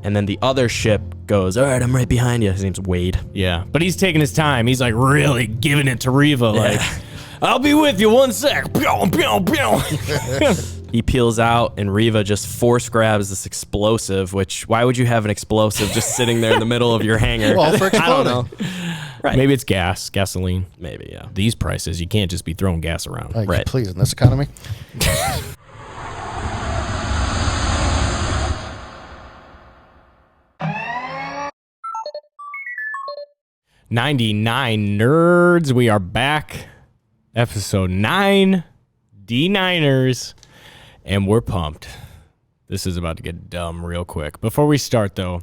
And then the other ship goes, all right, I'm right behind you. His name's Wade. Yeah, but he's taking his time. He's like really giving it to Reva. Like, I'll be with you 1 sec. He peels out, and Reva just force grabs this explosive, which, why would you have an explosive just sitting there in the middle of your hangar? Well, for exploding. I don't know. Right. Maybe it's gasoline. Maybe, yeah. These prices, you can't just be throwing gas around. Right. Please, in this economy. 99 nerds, we are back. Episode 9, D9ers, and we're pumped. This is about to get dumb real quick. Before we start, though,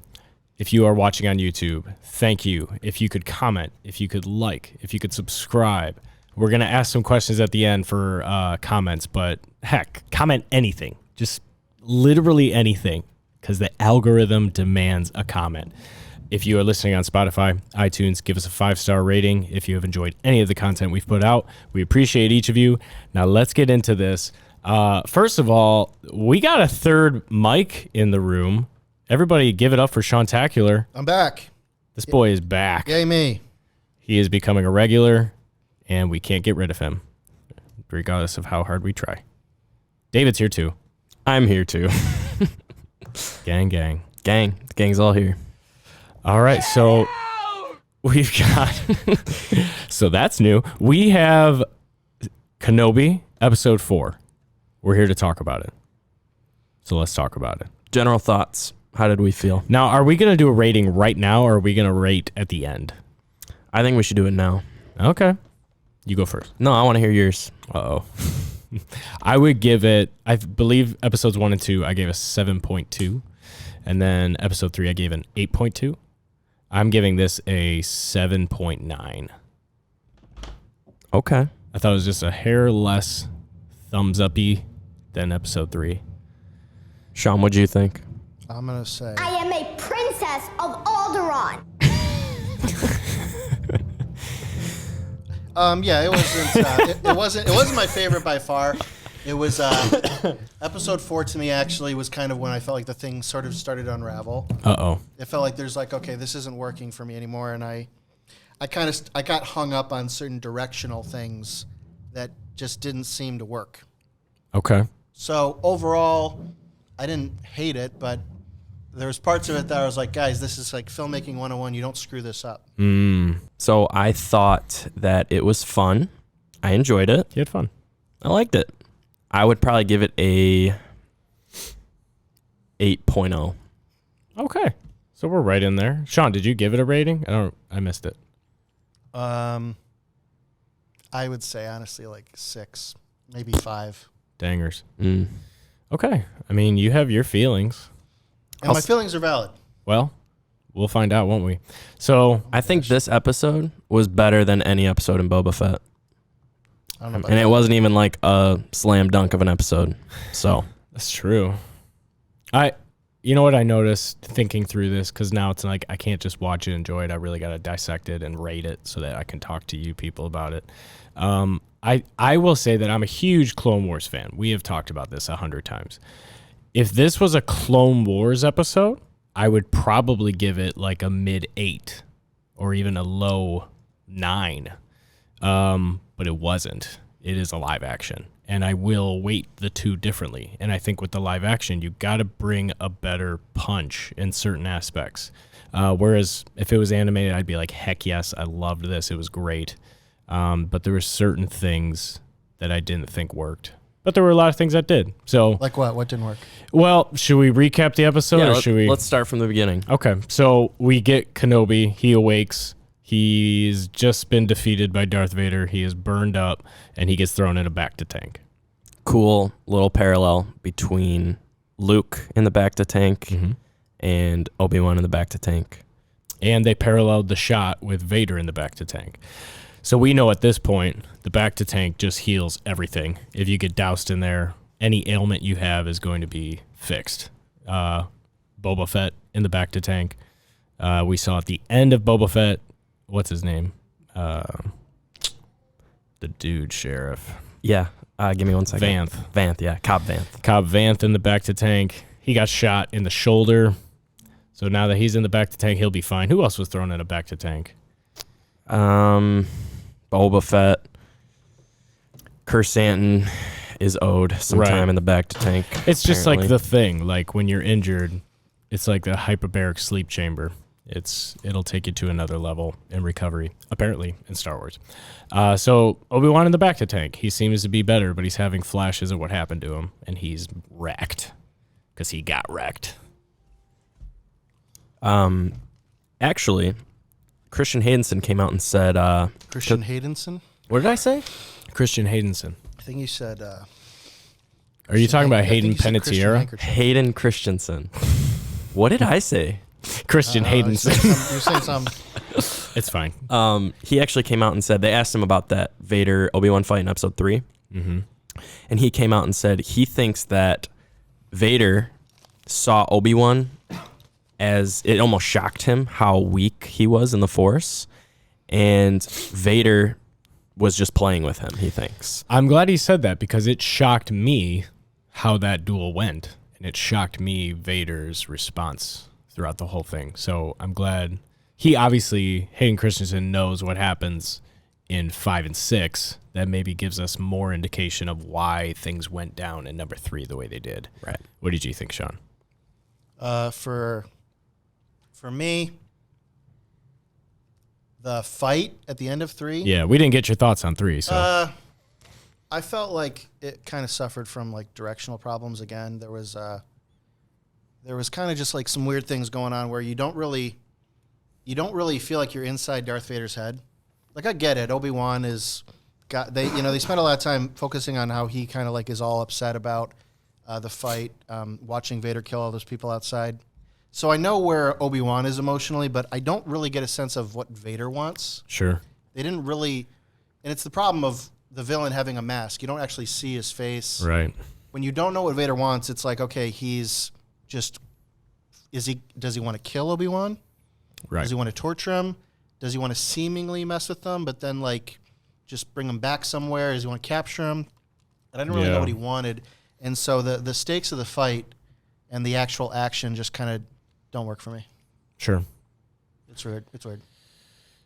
if you are watching on YouTube, thank you. If you could comment, if you could like, if you could subscribe. We're going to ask some questions at the end for comments, but heck, comment anything. Just literally anything, because the algorithm demands a comment. If you are listening on Spotify, iTunes, give us a 5-star rating. If you have enjoyed any of the content we've put out, we appreciate each of you. Now let's get into this. First of all, we got a third mic in the room. Everybody give it up for Sean-tacular. I'm back. This boy is back. Yay me. He is becoming a regular, and we can't get rid of him, regardless of how hard we try. David's here too. I'm here too. Gang. The gang's all here. All right, so we've got, so that's new. We have Kenobi, episode 4. We're here to talk about it. So let's talk about it. General thoughts. How did we feel? Now, are we going to do a rating right now, or are we going to rate at the end? I think we should do it now. Okay. You go first. No, I want to hear yours. Uh-oh. I would give it, I believe episodes 1 and 2, I gave a 7.2. And then episode 3, I gave an 8.2. I'm giving this a 7.9. Okay. I thought it was just a hair less thumbs up-y than episode 3. Sean, what'd you think? I'm going to say. I am a princess of Alderaan. Yeah, it wasn't. It wasn't my favorite by far. It was episode 4 to me. Actually, was kind of when I felt like the thing sort of started to unravel. Uh-oh. It felt like there's like, okay, this isn't working for me anymore, and I got hung up on certain directional things that just didn't seem to work. Okay. So overall, I didn't hate it, but there was parts of it that I was like, guys, this is like filmmaking 101. You don't screw this up. So I thought that it was fun. I enjoyed it. You had fun. I liked it. I would probably give it a 8.0. Okay. So we're right in there. Sean, did you give it a rating? I missed it. I would say honestly like 6, maybe 5. Dangers. Okay. I mean, you have your feelings. And my feelings are valid. Well, we'll find out, won't we? So I think this episode was better than any episode in Boba Fett. I don't know about And that. it wasn't even like a slam dunk of an episode. So that's true. You know what I noticed thinking through this, because now it's like I can't just watch it and enjoy it. I really got to dissect it and rate it so that I can talk to you people about it. I will say that I'm a huge Clone Wars fan. We have talked about this 100 times. If this was a Clone Wars episode, I would probably give it like a mid-8 or even a low 9. But it wasn't. It is a live action. And I will weight the two differently. And I think with the live action, you got to bring a better punch in certain aspects. Whereas if it was animated, I'd be like, heck yes, I loved this. It was great. But there were certain things that I didn't think worked. But there were a lot of things that did. So, Like what? What didn't work? well, should we recap the episode or should we? let's start from the beginning. Okay, so we get Kenobi. He awakes. He's just been defeated by Darth Vader. He is burned up, and he gets thrown in a bacta-tank. Cool little parallel between Luke in the bacta-tank and Obi Wan in the bacta-tank. And they paralleled the shot with Vader in the bacta-tank. So we know at this point, the bacta-tank just heals everything. If you get doused in there, any ailment you have is going to be fixed. Boba Fett in the bacta-tank. We saw at the end of Boba Fett, what's his name? The dude sheriff. Yeah. Give me 1 second. Vanth. Yeah. Cobb Vanth. Cobb Vanth in the bacta-tank. He got shot in the shoulder. So now that he's in the back to tank, he'll be fine. Who else was thrown in a back to tank? Boba Fett. Kersantin is owed some time in the back to tank. It's just like apparently. the thing. Like when you're injured, it's like the hyperbaric sleep chamber. It'll take you to another level in recovery, apparently, in Star Wars. So Obi-Wan in the back to tank. He seems to be better, but he's having flashes of what happened to him, and he's wrecked because he got wrecked. Actually, Christian Haydenson came out and said... Christian Haydenson? What did I say? Christian Haydenson. I think you said... Are you talking about Hayden Panettiere? Hayden Christensen. What did I say? Christian Haydenson. You're saying something. It's fine. He actually came out and said, they asked him about that Vader Obi-Wan fight in episode 3. Mm-hmm. And he came out and said he thinks that Vader saw Obi-Wan as it almost shocked him how weak he was in the Force. And Vader was just playing with him, he thinks. I'm glad he said that because it shocked me how that duel went. And it shocked me Vader's response throughout the whole thing. So I'm glad Hayden Christensen knows what happens in 5 and 6. That maybe gives us more indication of why things went down in number 3 the way they did. Right. What did you think, Sean? For me, the fight at the end of 3. Yeah, we didn't get your thoughts on 3. So I felt like it kind of suffered from like directional problems again. There was kind of just like some weird things going on where you don't really feel like you're inside Darth Vader's head. Like I get it. Obi-Wan they spent a lot of time focusing on how he kind of like is all upset about the fight, watching Vader kill all those people outside. So I know where Obi-Wan is emotionally, but I don't really get a sense of what Vader wants. sure. They didn't really, and it's the problem of the villain having a mask. You don't actually see his face. Right. When you don't know what Vader wants, it's like, okay, does he want to kill Obi-Wan? Right. Does he want to torture him? Does he want to seemingly mess with them, but then like just bring him back somewhere? Does he want to capture him? I didn't really know what he wanted. And so the stakes of the fight and the actual action just kind of don't work for me. Sure. It's weird.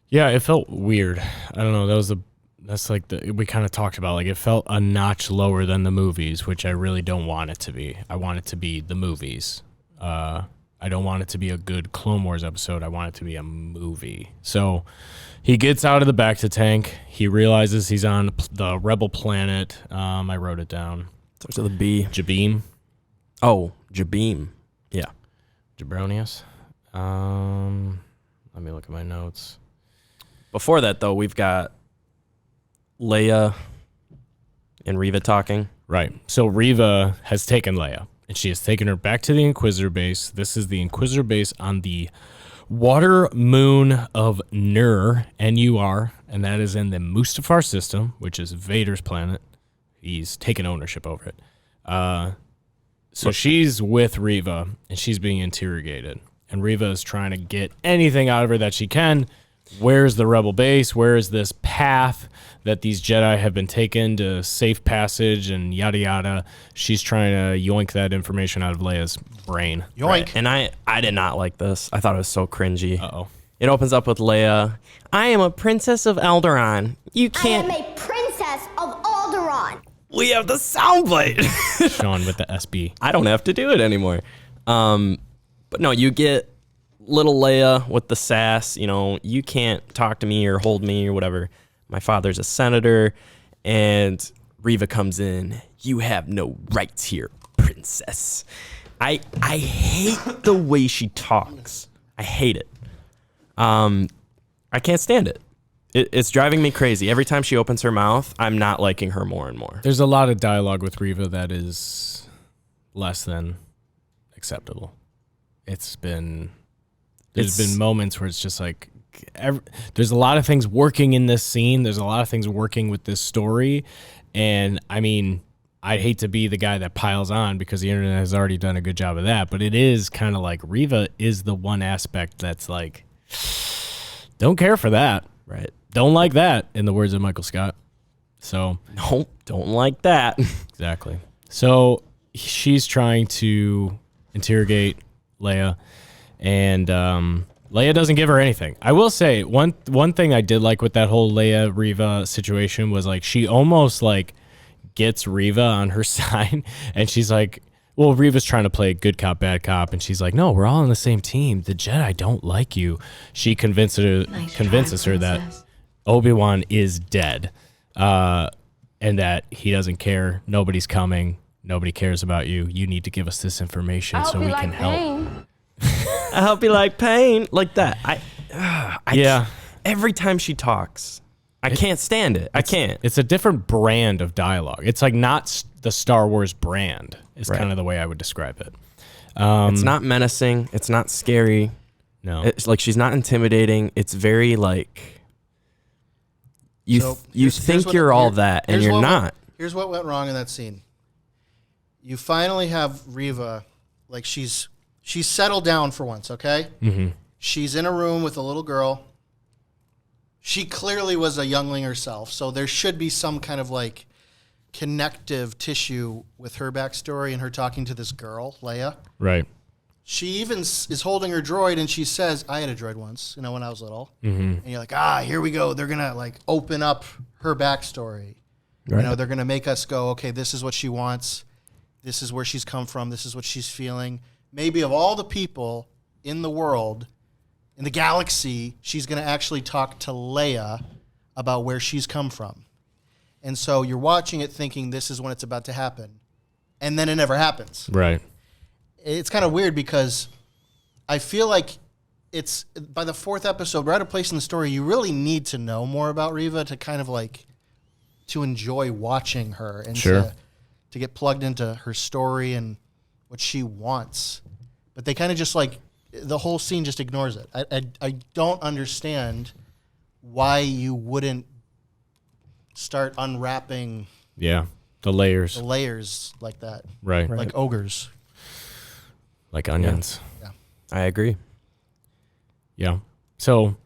Yeah, it felt weird. I don't know. We kind of talked about, like, it felt a notch lower than the movies, which I really don't want it to be. I want it to be the movies. I don't want it to be a good Clone Wars episode. I want it to be a movie. So he gets out of the back to tank. He realizes he's on the rebel planet. I wrote it down. Starts with a B. Jabim. Oh, Jabim. Yeah. Jabronius. Let me look at my notes. Before that, though, we've got Leia and Reva talking. Right. So Reva has taken Leia, and she has taken her back to the Inquisitor base. This is the Inquisitor base on the water moon of Nur, N-U-R, and that is in the Mustafar system, which is Vader's planet. He's taken ownership over it. So she's with Reva, and she's being interrogated. And Reva is trying to get anything out of her that she can. Where's the rebel base? Where is this path that these Jedi have been taken to safe passage and yada yada? She's trying to yoink that information out of Leia's brain. Yoink. Right. And I did not like this. I thought it was so cringy. Uh-oh. It opens up with Leia. I am a princess of Alderaan. You I can't... am a princess of Alderaan. We have the soundbite. Sean with the SB. I don't have to do it anymore. But no, you get little Leia with the sass. You know, you can't talk to me or hold me or whatever. My father's a senator. And Reva comes in. You have no rights here, princess. I hate the way she talks. I hate it. I can't stand it. It's driving me crazy. Every time she opens her mouth, I'm not liking her more and more. There's a lot of dialogue with Reva that is less than acceptable. There's been moments where it's just like, there's a lot of things working in this scene. There's a lot of things working with this story. And I mean, I'd hate to be the guy that piles on because the internet has already done a good job of that. But it is kind of like Reva is the one aspect that's like, don't care for that. Right. Don't like that, in the words of Michael Scott. So Nope, don't like that. exactly. So she's trying to interrogate Leia, and Leia doesn't give her anything. I will say one thing I did like with that whole Leia Reva situation was like she almost like gets Reva on her side, and she's like, well, Reva's trying to play good cop, bad cop, and she's like, no, we're all on the same team. The Jedi don't like you. She convinces her that Obi-Wan is dead, and that he doesn't care. Nobody's coming. Nobody cares about you. You need to give us this information so we can help. I hope you like pain. Like that. Yeah. Every time she talks, I can't stand it. I can't. It's a different brand of dialogue. It's like not the Star Wars brand is kind of the way I would describe it. It's not menacing. It's not scary. No. It's like she's not intimidating. It's very like you think you're all that and you're not. Here's what went wrong in that scene. You finally have Reva, like she's settled down for once, okay? Mm-hmm. She's in a room with a little girl. She clearly was a youngling herself, so there should be some kind of like connective tissue with her backstory and her talking to this girl, Leia. Right. She even is holding her droid, and she says, I had a droid once, when I was little. Mm-hmm. And you're like, here we go. They're going to like open up her backstory. Right. They're going to make us go, okay, this is what she wants. This is where she's come from. This is what she's feeling. Maybe of all the people in the world, in the galaxy, she's going to actually talk to Leia about where she's come from. And so you're watching it thinking this is when it's about to happen. And then it never happens. Right. It's kind of weird because I feel like it's by the fourth episode, we're at a place in the story you really need to know more about Reva to kind of like to enjoy watching her and Sure. to get plugged into her story and what she wants. But they kind of just like the whole scene just ignores it. I don't understand why you wouldn't start unwrapping Yeah. The layers. the layers like that. Right. Like ogres. Like onions. I agree. Yeah. So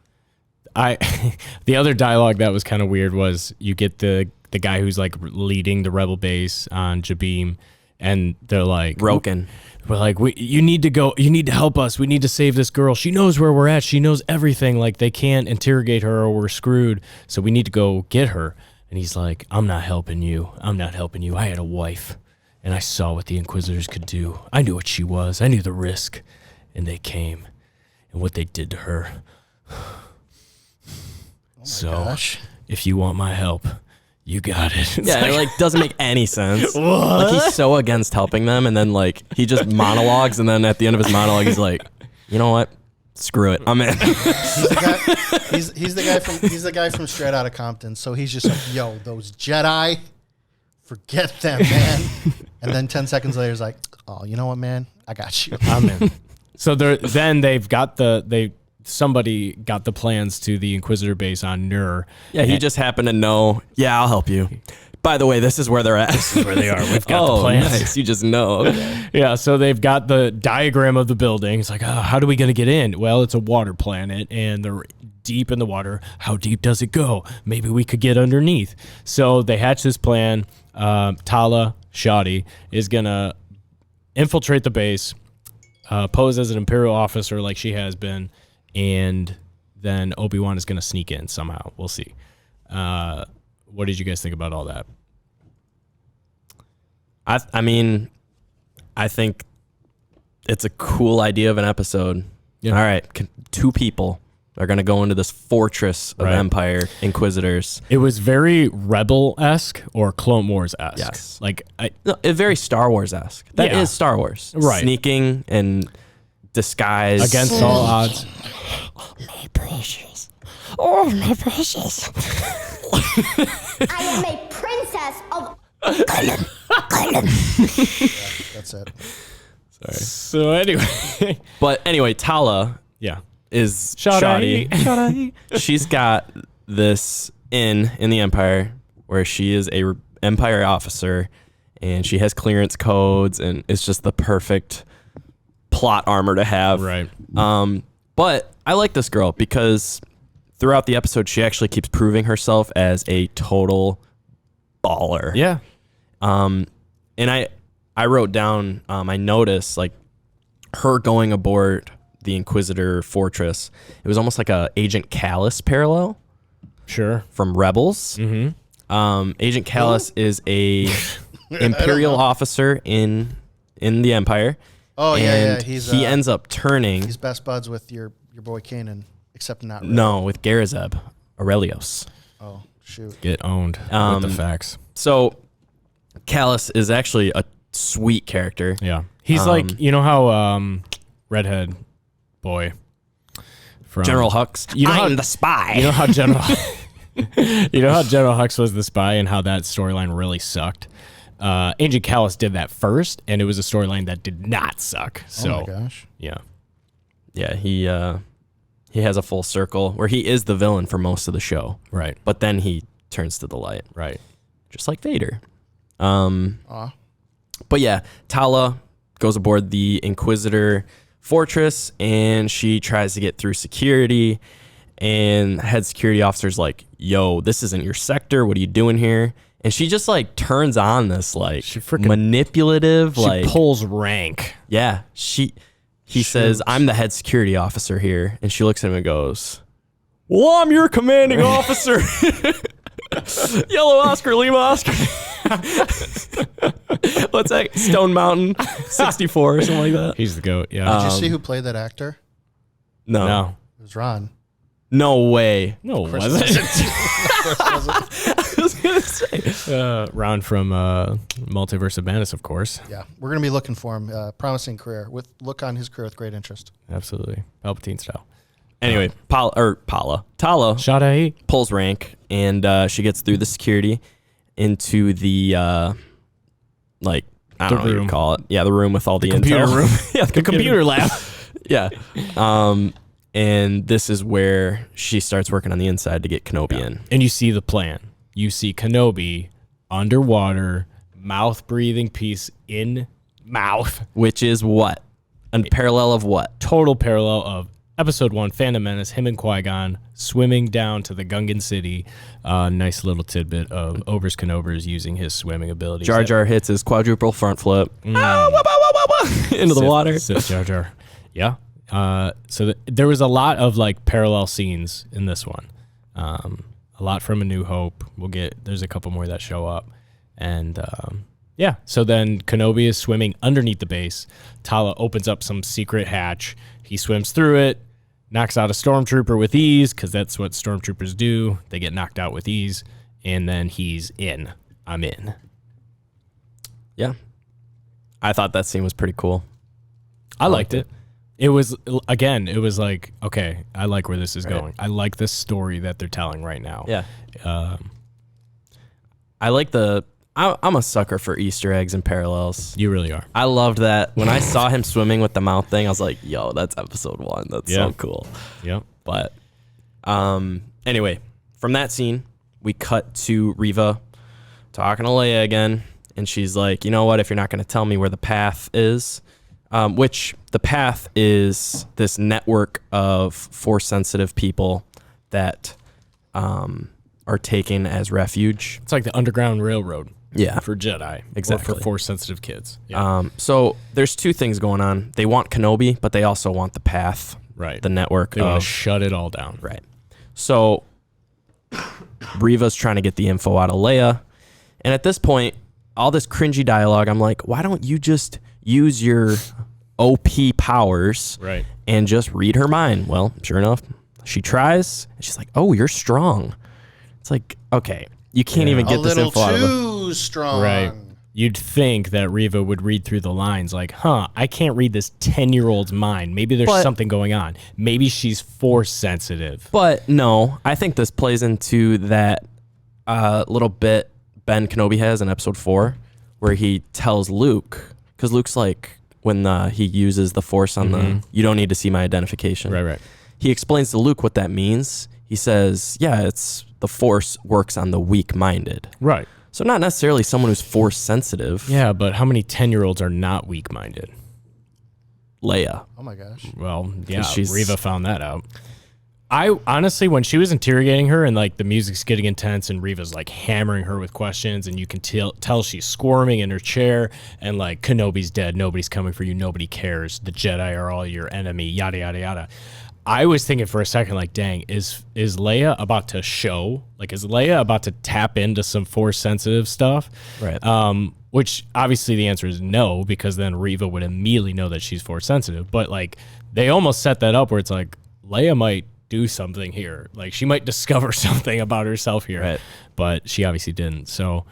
the other dialogue that was kind of weird was you get the guy who's like leading the rebel base on Jabeam, and they're like Broken. We're like, you need to go. You need to help us. We need to save this girl. She knows where we're at. She knows everything. Like they can't interrogate her or we're screwed. So we need to go get her. And he's like, I'm not helping you. I'm not helping you. I had a wife, and I saw what the Inquisitors could do. I knew what she was. I knew the risk, and they came, and what they did to her. Gosh. If you want my help, you got it. It's Yeah, it like doesn't make any sense. Like he's so against helping them, and then like he just monologues, and then at the end of his monologue, he's like, you know what? Screw it, I'm in. He's the guy from Straight Outta Compton. So he's just like, yo, those Jedi, forget them, man. And then 10 seconds later, he's like, oh, you know what, man? I got you. I'm in. So then they've got somebody got the plans to the Inquisitor base on Nur. Yeah, he just happened to know. Yeah, I'll help you. By the way, this is where they're at. This is where they are. We've got the plans. Nice. You just know. Okay. Yeah, so they've got the diagram of the building. It's like, oh, how are we going to get in? Well, it's a water planet, and they're deep in the water. How deep does it go? Maybe we could get underneath. So they hatch this plan. Tala Shadi is going to infiltrate the base, pose as an Imperial officer like she has been, and then Obi-Wan is going to sneak in somehow. We'll see. What did you guys think about all that? I mean, I think it's a cool idea of an episode. Yeah. All right, two people are going to go into this fortress of Empire Inquisitors. It was very Rebel-esque or Clone Wars-esque. Yes. Like, very Star Wars-esque. That is Star Wars. Right. Sneaking and disguise. Against all odds. Oh, my precious. Oh, my precious. I am a princess of That's it. Sorry. So anyway. But anyway, Tala is shoddy. She's got this in the Empire where she is a Empire officer, and she has clearance codes, and it's just the perfect plot armor to have. Right. But I like this girl because throughout the episode, she actually keeps proving herself as a total baller. Yeah. And I wrote down, I noticed like her going aboard the Inquisitor fortress. It was almost like a Agent Callus parallel Sure. from Rebels. Agent Callus is a Imperial officer in the Empire. Oh yeah. and He's he ends up turning. He's best buds with your boy Kanan, except not really. No, with Garazeb Aurelios. Oh shoot. Get owned with the facts. So Callus is actually a sweet character. Yeah. He's like, you know how redhead boy from General Hux. You know how- I'm the spy. You know how General General Hux was the spy and how that storyline really sucked. Agent Callus did that first, and it was a storyline that did not suck. So, Oh my gosh. yeah. Yeah, he has a full circle where he is the villain for most of the show, Right. but then he turns to the light, Right. just like Vader. Aw. But yeah, Tala goes aboard the Inquisitor fortress, and she tries to get through security. And head security officer's like, "Yo, this isn't your sector. What are you doing here?" And she just like turns on this like manipulative, She like pulls rank. yeah. He says, "I'm the head security officer here," and she looks at him and goes, "Well, I'm your commanding officer." Yellow Oscar, Lima Oscar. What's that? Stone Mountain 64 or something like that. He's the GOAT. Yeah. Did you see who played that actor? No. no. It was Ron. No way. No, it Chris wasn't. I was going to say. Ron from Multiverse of Madness, of course. Yeah, we're gonna be looking for him. Promising career. Look on his career with great interest. Absolutely. Palpatine style. Anyway, Tala Shada pulls rank, and she gets through the security into the, like, I don't know what you room. call it. Yeah, the room with all the computer intel. room. Yeah, The computer lab. Yeah. And this is where she starts working on the inside to get Kenobi in. And you see the plan. You see Kenobi underwater, mouth breathing piece in mouth. Which is what? A parallel of what? Total parallel of Episode 1, Phantom Menace, him and Qui-Gon swimming down to the Gungan city. Nice little tidbit of Ober's Kenobers using his swimming abilities. Jar Jar hits his quadruple front flip into the water. Sith Jar Jar. Yeah. There was a lot of like parallel scenes in this one. A lot from A New Hope. There's a couple more that show up. And yeah, so then Kenobi is swimming underneath the base. Tala opens up some secret hatch. He swims through it, knocks out a stormtrooper with ease, because that's what stormtroopers do. They get knocked out with ease. And then he's in. I'm in. Yeah. I thought that scene was pretty cool. I liked it. It was like, okay, I like where this is going. I like the story that they're telling right now. Yeah. I like I'm a sucker for Easter eggs and parallels. You really are. I loved that. When I saw him swimming with the mouth thing, I was like, yo, that's episode 1. That's so cool. Yep. But anyway, from that scene, we cut to Reva talking to Leia again. And she's like, you know what? If you're not going to tell me where the path is, which the path is this network of Force-sensitive people that are taken as refuge. It's like the Underground Railroad. Yeah. For Jedi. Exactly. Or for Force-sensitive kids. Yeah. So there's two things going on. They want Kenobi, but they also want the path. Right. The network. They want to shut it all down. Right. So Reva's trying to get the info out of Leia. And at this point, all this cringy dialogue, I'm like, why don't you just use your OP powers Right. and just read her mind? Well, sure enough, she tries. And she's like, oh, you're strong. It's like, okay, you can't even get this info out of her. Too strong. Right. You'd think that Reva would read through the lines like, I can't read this 10-year-old's mind. Maybe there's something going on. Maybe she's Force sensitive. But no, I think this plays into that little bit Ben Kenobi has in episode 4 where he tells Luke, because Luke's like, when he uses the Force on the, you don't need to see my identification. Right. He explains to Luke what that means. He says, yeah, it's the Force works on the weak-minded. Right. So not necessarily someone who's Force sensitive. Yeah, but how many 10-year-olds are not weak-minded? Leia. Oh my gosh. Well, yeah, she's- Reva found that out. I honestly, when she was interrogating her and like the music's getting intense and Reva's like hammering her with questions and you can tell she's squirming in her chair and like Kenobi's dead, nobody's coming for you, nobody cares, the Jedi are all your enemy, yada yada yada. I was thinking for a second, like, dang, is Leia about to show? Like, is Leia about to tap into some Force sensitive stuff? Right. Which obviously the answer is no, because then Reva would immediately know that she's Force sensitive. But like, they almost set that up where it's like Leia might do something here. Like, she might discover something about herself here. Right. But she obviously didn't. So,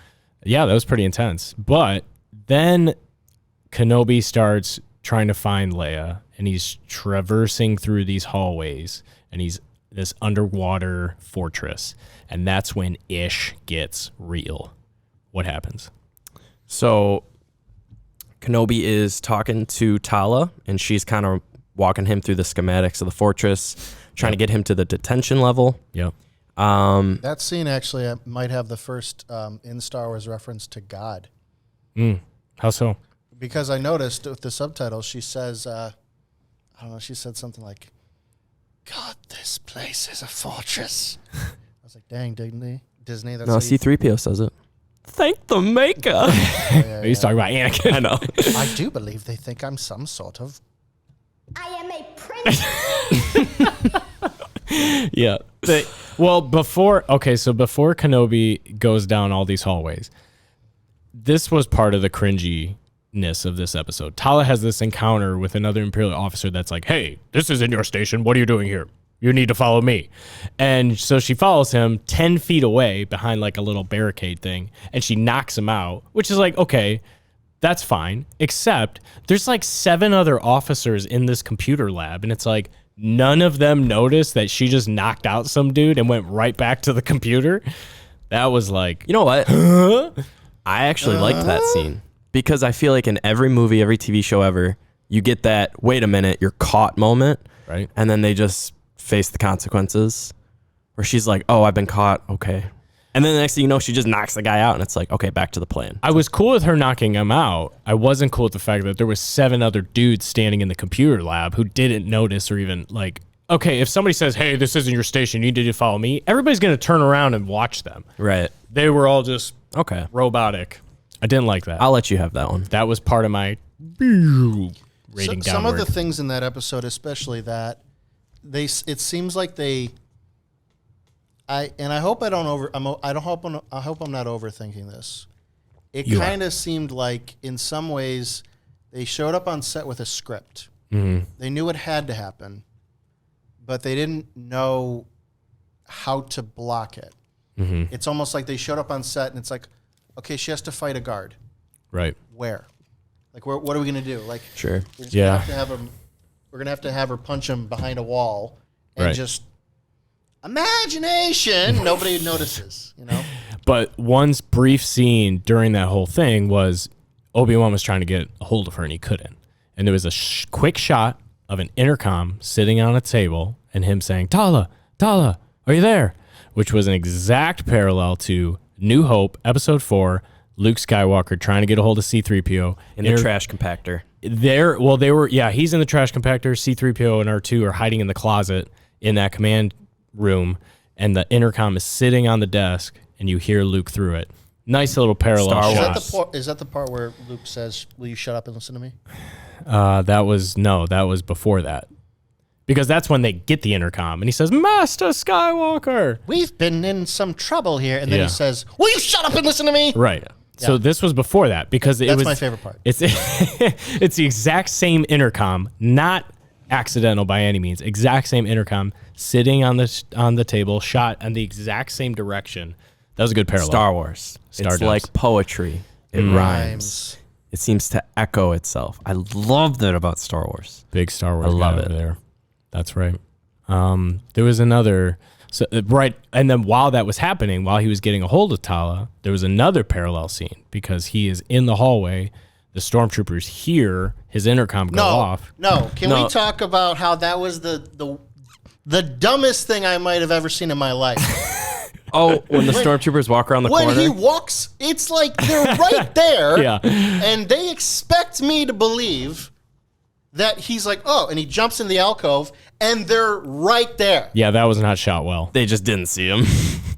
yeah, that was pretty intense. But then Kenobi starts trying to find Leia, and he's traversing through these hallways, and he's this underwater fortress, and that's when ish gets real. What happens? So Kenobi is talking to Tala, and she's kind of walking him through the schematics of the fortress, trying to get him to the detention level. Yep. That scene actually might have the first in Star Wars reference to God. How so? Because I noticed with the subtitles, she says, I don't know, she said something like, God, this place is a fortress. I was like, dang, Disney. That's No, C-3PO says it. Thank the maker. He's talking about Anakin. I know. I do believe they think I'm some sort of... I am a princess. Yeah. Before Kenobi goes down all these hallways, this was part of the cringiness of this episode. Tala has this encounter with another Imperial officer that's like, hey, this isn't your station. What are you doing here? You need to follow me. And so she follows him 10 feet away behind like a little barricade thing, and she knocks him out, which is like, okay, that's fine. Except there's like 7 other officers in this computer lab, and it's like none of them noticed that she just knocked out some dude and went right back to the computer. That was like, You know what? I actually liked that scene because I feel like in every movie, every TV show ever, you get that, wait a minute, you're caught moment. right? And then they just face the consequences where she's like, oh, I've been caught. Okay. And then the next thing you know, she just knocks the guy out and it's like, okay, back to the plan. I was cool with her knocking him out. I wasn't cool with the fact that there was 7 other dudes standing in the computer lab who didn't notice or even like, okay, if somebody says, hey, this isn't your station, you need to follow me, everybody's going to turn around and watch them. Right. They were all just Okay. robotic. I didn't like that. I'll let you have that one. That was part of my rating downward. Some of the things in that episode, especially that, it seems like I hope I don't I hope I'm not overthinking this. It kind of seemed like in some ways they showed up on set with a script. Mm-hmm. They knew it had to happen, but they didn't know how to block it. Mm-hmm. It's almost like they showed up on set and it's like, okay, she has to fight a guard. Right. Where? Like, what are we going to do? Like, Sure. we're just Yeah. gonna have to have him. We're gonna have to have her punch him behind a wall and Right. just imagination. Nobody notices, you know. But one brief scene during that whole thing was Obi-Wan was trying to get a hold of her and he couldn't. And there was a quick shot of an intercom sitting on a table and him saying, Tala, Tala, are you there? Which was an exact parallel to New Hope, Episode 4, Luke Skywalker trying to get a hold of C-3PO. In the trash compactor. He's in the trash compactor. C-3PO and R2 are hiding in the closet in that command room, and the intercom is sitting on the desk, and you hear Luke through it. Nice little parallel Star shot. Wars. Is that the part where Luke says, "Will you shut up and listen to me"? That was before that. Because that's when they get the intercom, and he says, Master Skywalker! We've been in some trouble here, and then Yeah. he says, "Will you shut up and listen to me?" Right. So this was before that, because it That's was my favorite part. It's it's the exact same intercom, not accidental by any means. Exact same intercom sitting on the table, shot in the exact same direction. That was a good parallel. Star Wars. It's Stardust. like poetry. It rhymes. It seems to echo itself. I love that about Star Wars. Big Star Wars. I love guy it. over there. That's right. There was another. So right, and then while that was happening, while he was getting a hold of Tala, there was another parallel scene because he is in the hallway. The stormtroopers hear his intercom go off. No. Can No. we talk about how that was the dumbest thing I might have ever seen in my life? Oh, when the stormtroopers walk around the When corner? he walks, it's like they're right there. Yeah. And they expect me to believe that he's like, oh, and he jumps in the alcove, and they're right there. Yeah, that was not shot well. They just didn't see him.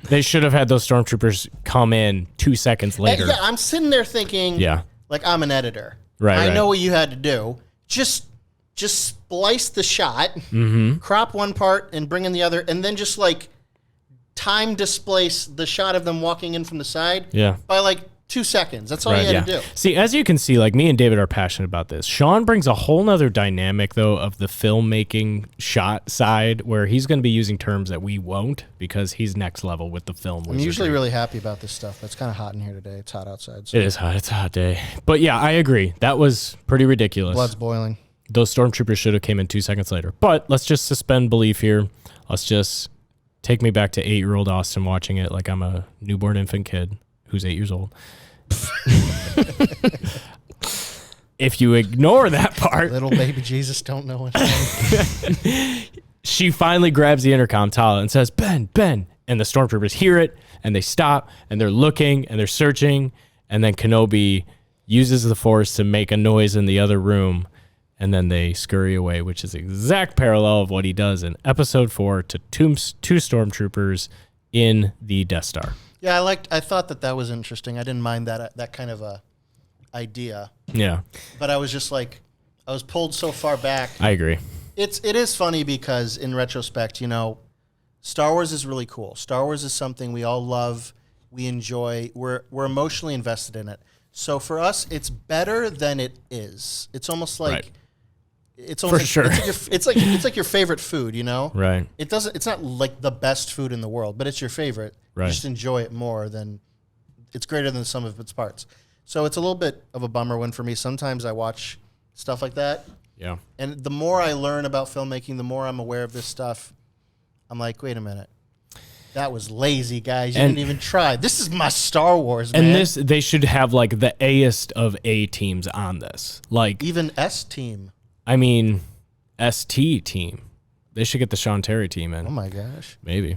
They should have had those stormtroopers come in 2 seconds later. Yeah, I'm sitting there thinking, like I'm an editor. Right. I know what you had to do. Just splice the shot, crop one part and bring in the other, and then just like time displace the shot of them walking in from the side by like 2 seconds. That's all you had to do. See, as you can see, like me and David are passionate about this. Sean brings a whole nother dynamic, though, of the filmmaking shot side, where he's going to be using terms that we won't because he's next level with the film. I'm usually really happy about this stuff. It's kind of hot in here today. It's hot outside. So. It is hot. It's a hot day. But yeah, I agree. That was pretty ridiculous. Blood's boiling. Those stormtroopers should have came in 2 seconds later. But let's just suspend belief here. Let's just take me back to 8-year-old Austin watching it like I'm a newborn infant kid who's 8 years old. If you ignore that part, little baby Jesus don't know what. She finally grabs the intercom, Tala, and says, "Ben, Ben," and the stormtroopers hear it and they stop and they're looking and they're searching, and then Kenobi uses the Force to make a noise in the other room, and then they scurry away, which is the exact parallel of what he does in Episode 4 to two stormtroopers in the Death Star. Yeah, I thought that was interesting. I didn't mind that kind of a idea. Yeah. But I was just like, I was pulled so far back. I agree. It is funny because in retrospect, Star Wars is really cool. Star Wars is something we all love, we enjoy, we're emotionally invested in it. So for us, it's better than it is. It's almost like it's almost for like, sure. It's like your favorite food, Right. It's not like the best food in the world, but it's your favorite. Right. You just enjoy it more than it's greater than the sum of its parts. So it's a little bit of a bummer when for me. Sometimes I watch stuff like that. Yeah. And the more I learn about filmmaking, the more I'm aware of this stuff. I'm like, wait a minute. That was lazy, guys. You didn't even try. This is my Star Wars, man. And they should have like the A-est of A teams on this. Like even S team. I mean, ST team. They should get the Sean Terry team in. Oh my gosh. Maybe.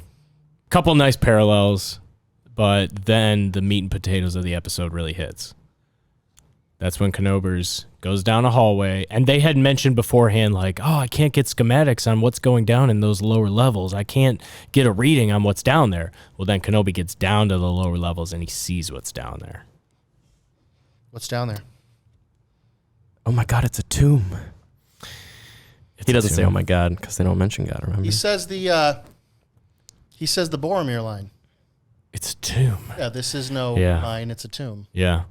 Couple nice parallels, but then the meat and potatoes of the episode really hits. That's when Kenobi goes down a hallway, and they had mentioned beforehand, like, oh, I can't get schematics on what's going down in those lower levels. I can't get a reading on what's down there. Well, then Kenobi gets down to the lower levels, and he sees what's down there. What's down there? Oh my God, it's a tomb. He doesn't say, "Oh my God," because they don't mention God. Remember? He says the Boromir line. It's a tomb. Yeah, this is no line. It's a tomb. Yeah.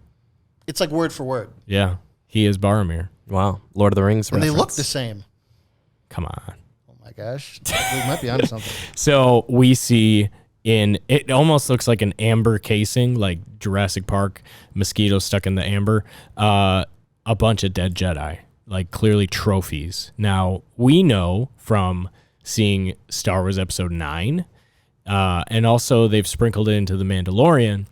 It's like word for word. Yeah. He is Boromir. Wow, Lord of the Rings. And reference. they look the same. Come on. Oh my gosh, we might be onto something. So we see it almost looks like an amber casing, like Jurassic Park, mosquitoes stuck in the amber, a bunch of dead Jedi, like clearly trophies. Now, we know from seeing Star Wars Episode 9, and also they've sprinkled it into The Mandalorian,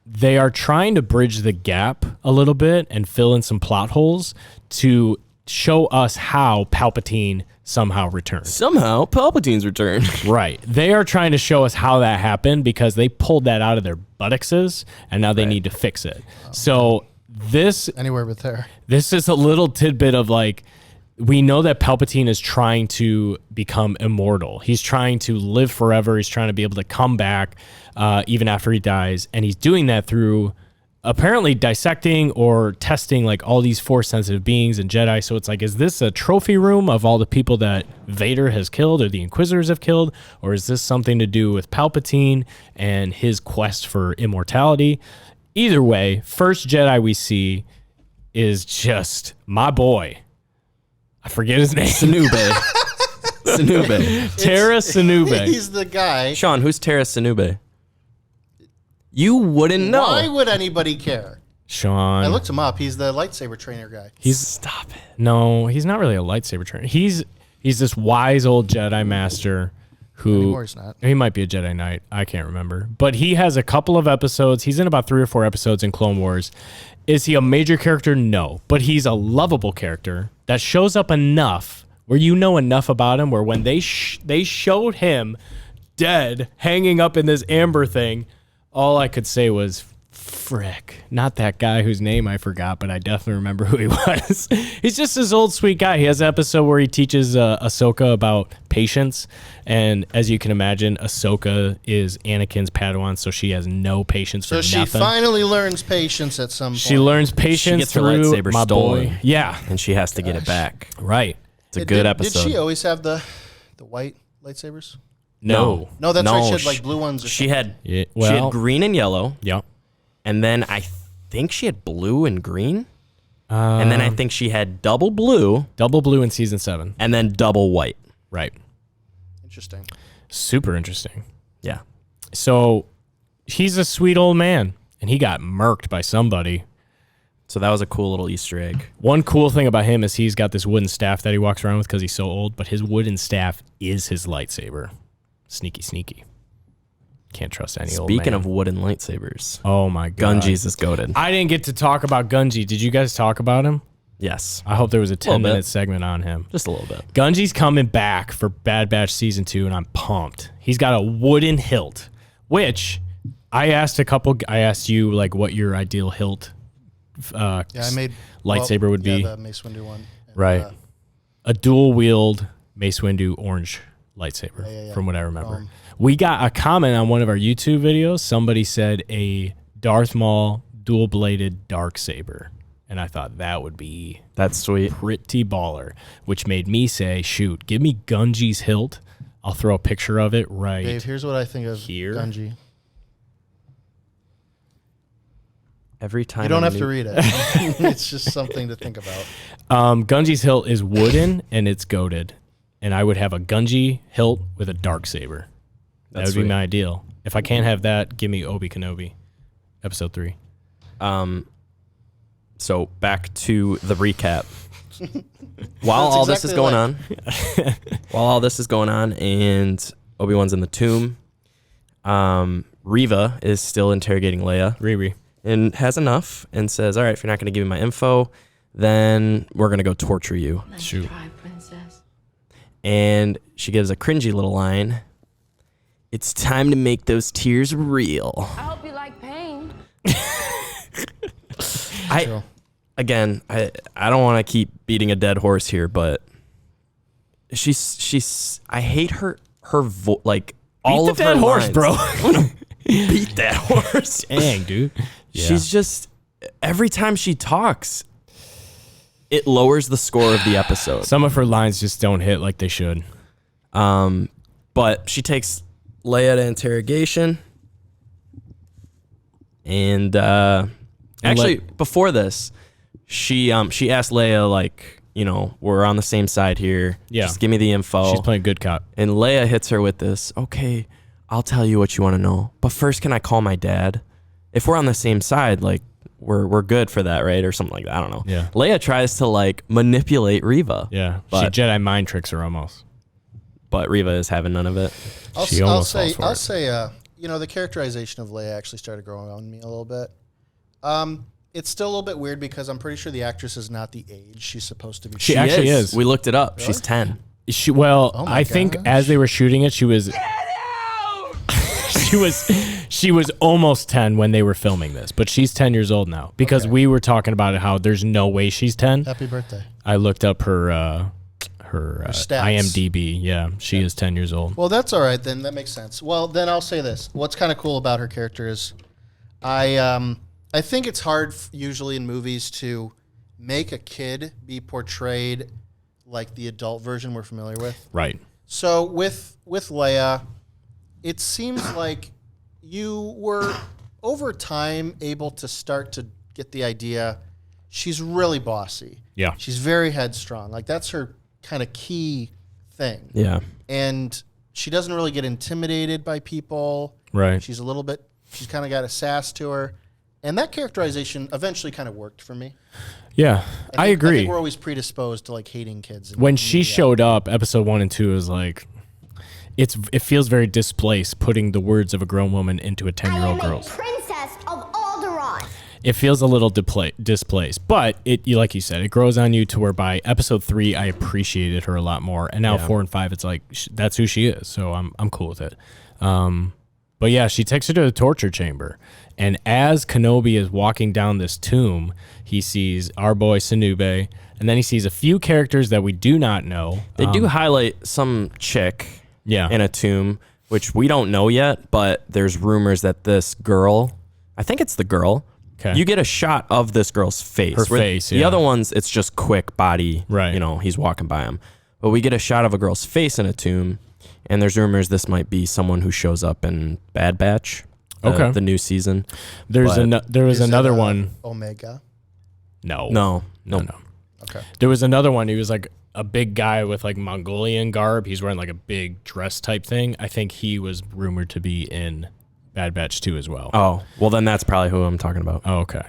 they are trying to bridge the gap a little bit and fill in some plot holes to show us how Palpatine somehow returned. Somehow, Palpatine's returned. Right. They are trying to show us how that happened because they pulled that out of their buttocks and now they need to fix it. So this Anywhere but there. this is a little tidbit of like, we know that Palpatine is trying to become immortal. He's trying to live forever. He's trying to be able to come back even after he dies. And he's doing that through apparently dissecting or testing like all these Force sensitive beings and Jedi. So it's like, is this a trophy room of all the people that Vader has killed or the Inquisitors have killed? Or is this something to do with Palpatine and his quest for immortality? Either way, first Jedi we see is just my boy. I forget his name. Sanube. Tara Sanube. He's the guy. Sean, who's Tara Sanube? You wouldn't know. Why would anybody care? Sean. I looked him up. He's the lightsaber trainer guy. Stop it. No, he's not really a lightsaber trainer. He's this wise old Jedi master who Anymore, he's not. He might be a Jedi Knight. I can't remember. But he has a couple of episodes. He's in about 3 or 4 episodes in Clone Wars. Is he a major character? No. But he's a lovable character that shows up enough where you know enough about him where when they showed him dead, hanging up in this amber thing, all I could say was, frick, not that guy whose name I forgot, but I definitely remember who he was. He's just this old sweet guy. He has an episode where he teaches Ahsoka about patience, and as you can imagine, Ahsoka is Anakin's Padawan, so she has no patience for So nothing. she finally learns patience at some point. She learns patience She gets her through lightsaber my stolen. boy. Yeah, And she has to get it back. right. It's a good episode. Did she always have the white lightsabers? No. No, that's right. She had she- like blue ones. Or She had Yeah, she well- had green and yellow, Yep. and then I think she had blue and green, and then I think she had double blue Double blue in season 7. and then double white. Right. Interesting. Super interesting. Yeah. So he's a sweet old man, and he got murked by somebody. So that was a cool little Easter egg. One cool thing about him is he's got this wooden staff that he walks around with because he's so old, but his wooden staff is his lightsaber. Sneaky, sneaky. Can't trust any old man. Speaking of wooden lightsabers, oh my god, Gunji's is goated. I didn't get to talk about Gunji. Did you guys talk about him? Yes, I hope there was a Little bit. 10-minute segment on him. just a little bit. Gunji's coming back for Bad Batch Season 2, and I'm pumped. He's got a wooden hilt, which I asked you, like, what your ideal hilt Yeah, I made lightsaber would be. the Mace Windu one. And, Right. A dual-wield Mace Windu orange lightsaber, yeah. from what I remember. We got a comment on one of our YouTube videos. Somebody said a Darth Maul dual-bladed darksaber, and I thought that would be That's sweet. pretty baller, which made me say, shoot, give me Gunji's hilt. I'll throw a picture of it right Dave, here's what I think of here. Gunji. Every time You don't a have new- to read it. It's just something to think about. Gunji's hilt is wooden, and it's goated. And I would have a Gunji hilt with a darksaber. That would be sweet. my ideal. If I can't have that, give me Obi Kenobi, episode 3. So back to the recap. While That's all this is exactly going like- on, while all this is going on, and Obi-Wan's in the tomb, Reva is still interrogating Leia Riri. and has enough and says, "All right, if you're not going to give me my info, then we're going to go torture you." Shoot. Try, princess. And she gives a cringy little line. "It's time to make those tears real." I hope you like pain. I don't want to keep beating a dead horse here, but she's I hate her like all Beat of the her dead horse, lines. bro. Beat that horse. Dang, dude. Yeah. She's just every time she talks, it lowers the score of the episode. Some of her lines just don't hit like they should. But she takes Leia to interrogation, and actually before this, she asked Leia, like, you know, we're on the same side here. Yeah. Just give me the info. She's playing good cop. And Leia hits her with this, "Okay, I'll tell you what you want to know. But first, can I call my dad? If we're on the same side, like, we're good for that, right?" Or something like that. I don't know. Yeah. Leia tries to, like, manipulate Reva. Yeah. But, she Jedi mind tricks her almost. but Reva is having none of it. She almost falls for I'll it. say, you know, the characterization of Leia actually started growing on me a little bit. It's still a little bit weird because I'm pretty sure the actress is not the age she's supposed to be. She actually is. We looked it up. She's 10. Oh my I think gosh. as they were shooting it, she was she was almost 10 when they were filming this, but she's 10 years old now because we were talking about it, how there's no way she's 10. Happy birthday. I looked up her stats. IMDb. Yeah, she is 10 years old. Well, that's all right then. That makes sense. Well, then I'll say this. What's kind of cool about her character is I think it's hard usually in movies to make a kid be portrayed like the adult version we're familiar with. Right. So with Leia, it seems like you were over time able to start to get the idea she's really bossy. Yeah. She's very headstrong. Like that's her kind of key thing. Yeah. And she doesn't really get intimidated by people. Right. She's kind of got a sass to her. And that characterization eventually kind of worked for me. Yeah, I I agree. think we're always predisposed to like hating kids. When she showed up, episode 1 and 2 is like, it feels very displaced putting the words of a grown woman into a I 10-year-old am a girl's. princess of Alderaan. It feels a little displaced, but like you said, it grows on you to where by episode 3, I appreciated her a lot more, and now 4 and 5, it's like that's who she is. So I'm cool with it. But yeah, she takes her to the torture chamber. And as Kenobi is walking down this tomb, he sees our boy Sinube, and then he sees a few characters that we do not know. They do highlight some chick Yeah. in a tomb, which we don't know yet, but there's rumors that this girl, I think it's the girl, Okay. you get a shot of this girl's face. Her Where face, The yeah. other ones, it's just quick body. Right. You know, he's walking by him. But we get a shot of a girl's face in a tomb, and there's rumors this might be someone who shows up in Bad Batch. Okay. The new season. There was Is it, another one. Omega. No. Okay. There was another one. He was like a big guy with like Mongolian garb. He's wearing like a big dress type thing. I think he was rumored to be in Bad Batch 2 as well. Oh, well, then that's probably who I'm talking about. Oh, okay.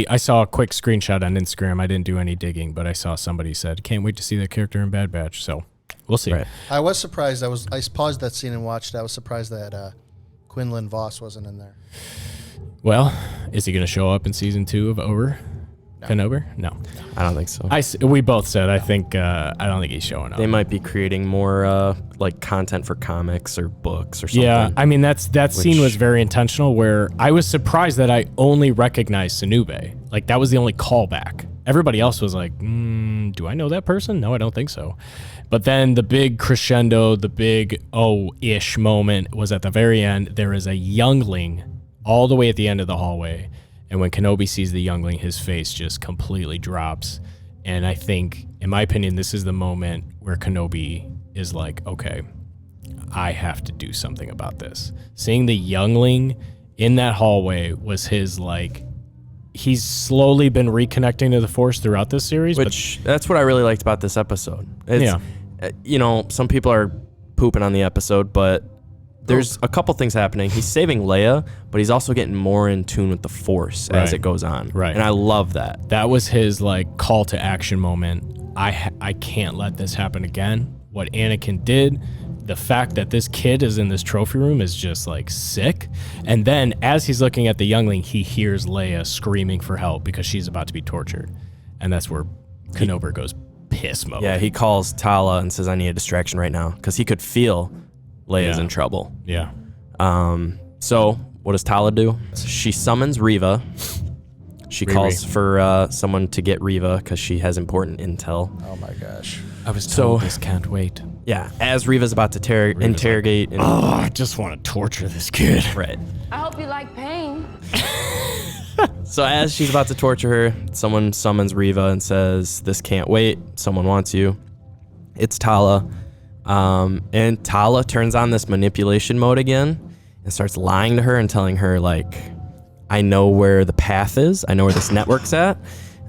I saw a quick screenshot on Instagram. I didn't do any digging, but I saw somebody said, can't wait to see that character in Bad Batch. So we'll see. Right. I was surprised. I paused that scene and watched. I was surprised that Quinlan Voss wasn't in there. Well, is he going to show up in season 2 of Kenobi? No. I don't think so. We both said, I don't think he's showing up. They might be creating more like content for comics or books or something. Yeah, I mean that scene was very intentional. Where I was surprised that I only recognized Sinube. Like that was the only callback. Everybody else was like, "Do I know that person? No, I don't think so." But then the big crescendo, the big ish moment was at the very end. There is a youngling all the way at the end of the hallway, and when Kenobi sees the youngling, his face just completely drops. And I think, in my opinion, this is the moment where Kenobi is like, okay, I have to do something about this. Seeing the youngling in that hallway was his, like, he's slowly been reconnecting to the Force throughout this series. Which, that's what I really liked about this episode. It's, you know, some people are pooping on the episode, but there's a couple things happening. He's saving Leia, but he's also getting more in tune with the Force as Right. it goes on. Right. And I love that. That was his, like, call to action moment. I can't let this happen again. What Anakin did, the fact that this kid is in this trophy room is just, like, sick. And then as he's looking at the youngling, he hears Leia screaming for help because she's about to be tortured. And that's where Kenobi goes piss mode. Yeah, he calls Tala and says, I need a distraction right now, because he could feel Leia's Yeah. in trouble. Yeah. So what does Tala do? She summons Reva. She calls for someone to get Reva because she has important intel. Oh my gosh. I was So- told this can't wait. Yeah, as Reva's about to interrogate. And, I just want to torture this kid. right. I hope you like pain. So as she's about to torture her, someone summons Reva and says, this can't wait. Someone wants you. It's Tala. And Tala turns on this manipulation mode again and starts lying to her and telling her, like, I know where the path is. I know where this network's at.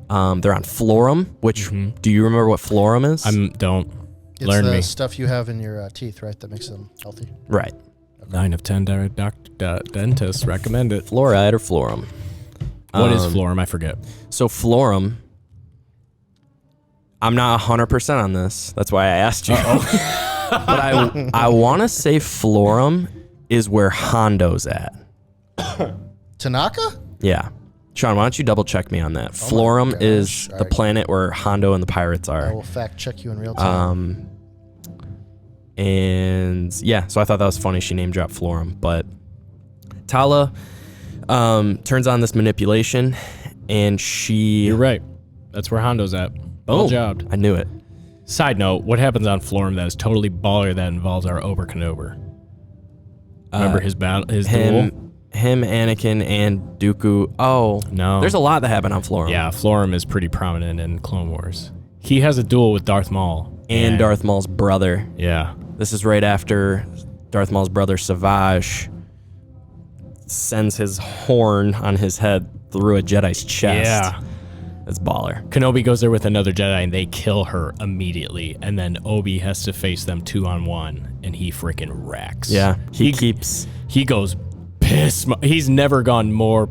They're on Florum, which, do you remember what Florum is? Don't It's learn the me. stuff you have in your teeth, right? That makes them healthy. Right. 9 of 10 dentists recommend it. Fluoride or Florum. What is Florum? I forget. So Florum, I'm not 100% on this. That's why I asked you. But I want to say Florum is where Hondo's at. Tanaka? Yeah. Sean, why don't you double check me on that? Florum gosh. is All the right. planet where Hondo and the pirates I are. will fact check you in real time. And yeah, so I thought that was funny. She name dropped Florum. But Tala turns on this manipulation, and she... You're right. That's where Hondo's at. Well jobbed. I knew it. Side note, what happens on Florum that is totally baller that involves our Obi Kenobi? Remember his battle, his duel? Him, Anakin, and Dooku. Oh, No. There's a lot that happened on Florum. Yeah, Florum is pretty prominent in Clone Wars. He has a duel with Darth Maul. And Darth Maul's brother. Yeah. This is right after Darth Maul's brother, Savage, sends his horn on his head through a Jedi's chest. Yeah. It's baller. Kenobi goes there with another Jedi and they kill her immediately. And then Obi has to face them 2-on-1 and he freaking wrecks. Yeah, he goes piss. He's never gone more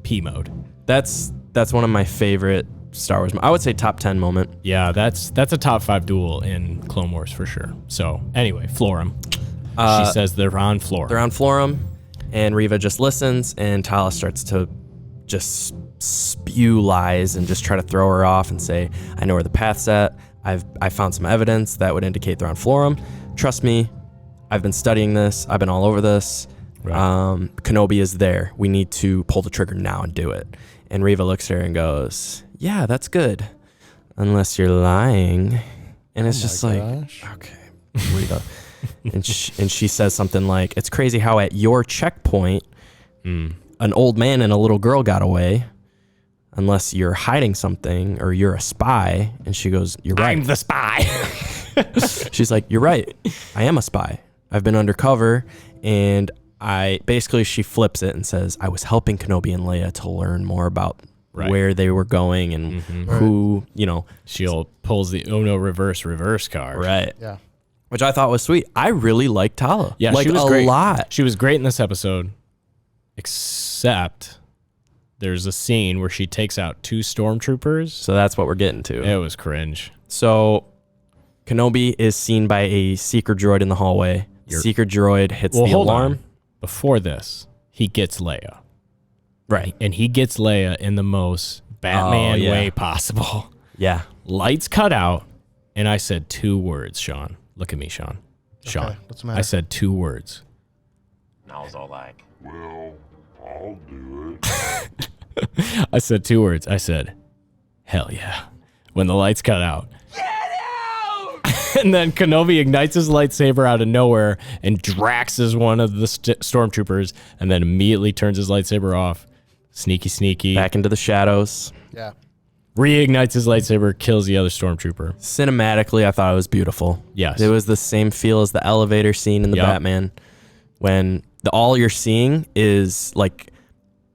P mode. That's one of my favorite Star Wars. I would say top 10 moment. Yeah, that's a top 5 duel in Clone Wars for sure. So anyway, Florum. She says they're on Florum. They're on Florum, and Reva just listens, and Tala starts to just spew lies and just try to throw her off and say, I know where the path's at. I found some evidence that would indicate they're on Florum. Trust me, I've been studying this. I've been all over this. Kenobi is there. We need to pull the trigger now and do it. And Reva looks at her and goes, yeah, that's good. Unless you're lying. And it's just like, okay, Reva. and she says something like, it's crazy how at your checkpoint, an old man and a little girl got away. Unless you're hiding something or you're a spy. And she goes, you're right. I'm the spy. She's like, you're right. I am a spy. I've been undercover. And she flips it and says, I was helping Kenobi and Leia to learn more about where they were going and who, She'll pulls the Uno reverse card. Right. Yeah. Which I thought was sweet. I really liked Tala. Yeah, like she was a great. lot. She was great in this episode, except there's a scene where she takes out 2 stormtroopers. So that's what we're getting to. It was cringe. So Kenobi is seen by a seeker droid in the hallway. Seeker droid hits the alarm. Before this, he gets Leia. Right. And he gets Leia in the most Batman way possible. Yeah. Lights cut out, and I said 2 words, Sean. Look at me, Sean. Sean. What's the matter? I said 2 words. And I was all like, Well, I'll do it. I said 2 words. I said, hell yeah. When the lights cut out. Get out! And then Kenobi ignites his lightsaber out of nowhere and Drax is one of the stormtroopers and then immediately turns his lightsaber off. Sneaky. Back into the shadows. Yeah. Reignites his lightsaber, kills the other stormtrooper. Cinematically, I thought it was beautiful. Yes. It was the same feel as the elevator scene in the Batman when all you're seeing is like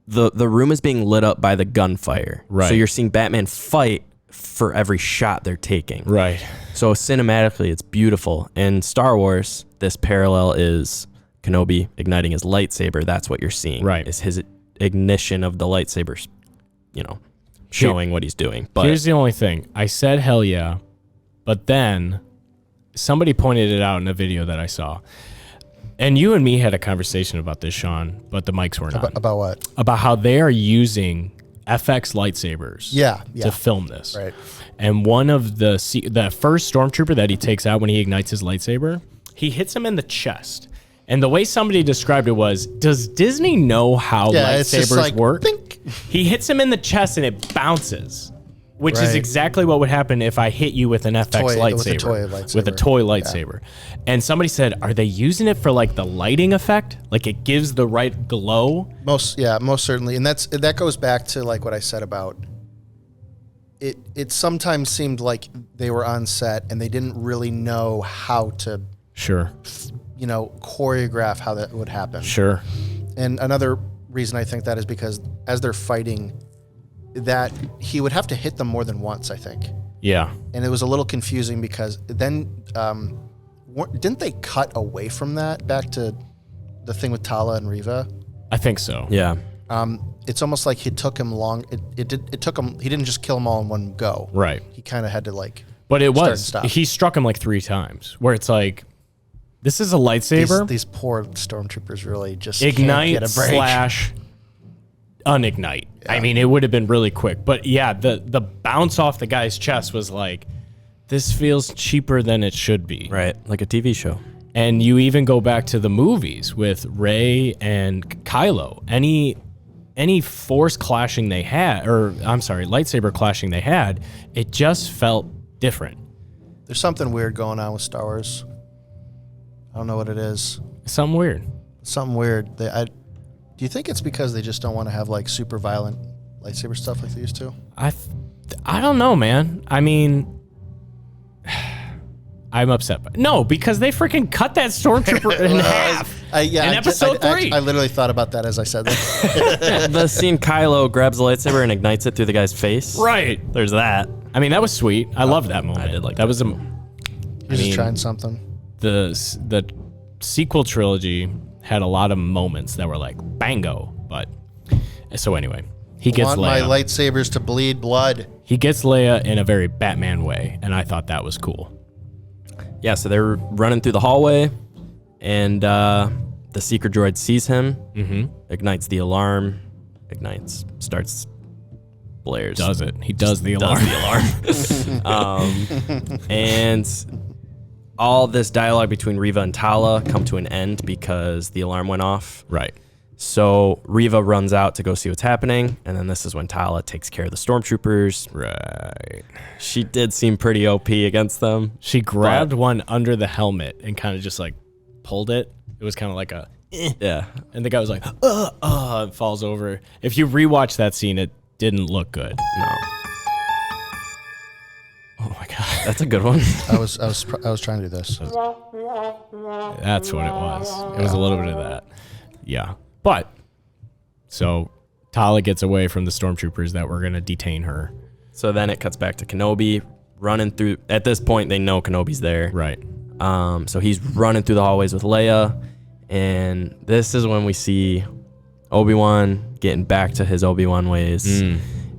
the room is being lit up by the gunfire. Right. So you're seeing Batman fight for every shot they're taking. Right. So cinematically, it's beautiful. And Star Wars, this parallel is Kenobi igniting his lightsaber. That's what you're seeing. Right. Is his ignition of the lightsabers, showing what he's doing. But here's the only thing. I said hell yeah, but then somebody pointed it out in a video that I saw. And you and me had a conversation about this, Sean, but the mics weren't on. About what? About how they are using FX lightsabers to film this. Right. And one of the first stormtrooper that he takes out when he ignites his lightsaber, he hits him in the chest. And the way somebody described it was, does Disney know how lightsabers work? Think. He hits him in the chest and it bounces, which is Right. exactly what would happen if I hit you with an FX lightsaber. With a toy lightsaber. And somebody said, are they using it for like the lighting effect? Like it gives the right glow? Most certainly. And that goes back to like what I said about it sometimes seemed like they were on set and they didn't really know how to Sure. choreograph how that would happen. Sure. And another reason I think that is because as they're fighting, that he would have to hit them more than once, I think. Yeah. And it was a little confusing because then didn't they cut away from that back to the thing with Tala and Reva? I think so. yeah. It's almost like it took him long. It took him. He didn't just kill them all in one go. Right. He kind of had to like. But it start and was, stop. he struck him like 3 times where it's like, this is a lightsaber. These poor stormtroopers really just Ignite can't get a break. / unignite. Yeah. I mean, it would have been really quick. But yeah, the bounce off the guy's chest was like, this feels cheaper than it should be. Right. Like a TV show. And you even go back to the movies with Rey and Kylo. Any force clashing they had, lightsaber clashing they had, it just felt different. There's something weird going on with Star Wars. I don't know what it is. Something weird. Something weird. Do you think it's because they just don't want to have like super violent lightsaber stuff like they used to? I don't know, man. I mean, I'm upset. No, because they freaking cut that stormtrooper in half. In episode 3. I literally thought about that as I said that. The scene Kylo grabs the lightsaber and ignites it through the guy's face. Right. There's that. I mean, that was sweet. I loved that moment. I did like that. Was He's just trying something. The sequel trilogy had a lot of moments that were like bango. But so anyway, he gets Want Leia. my lightsabers to bleed blood. He gets Leia in a very Batman way, and I thought that was cool. Yeah, so they're running through the hallway, and the seeker droid sees him, ignites the alarm, starts blares. Does it? He does the alarm. And all this dialogue between Reva and Tala come to an end because the alarm went off. Right. So Reva runs out to go see what's happening, and then this is when Tala takes care of the stormtroopers. Right. She did seem pretty OP against them. She grabbed one under the helmet and kind of just like pulled it. It was kind of like a Yeah. and the guy was like, and falls over. If you rewatch that scene, it didn't look good. No. Oh my god, That's a good one. I was trying to do this. that's what it was. It was a little bit of that. Yeah, but so Tala gets away from the stormtroopers that were gonna detain her. So then it cuts back to Kenobi running through. At this point, they know Kenobi's there. Right. So he's running through the hallways with Leia, and this is when we see Obi-Wan getting back to his Obi-Wan ways,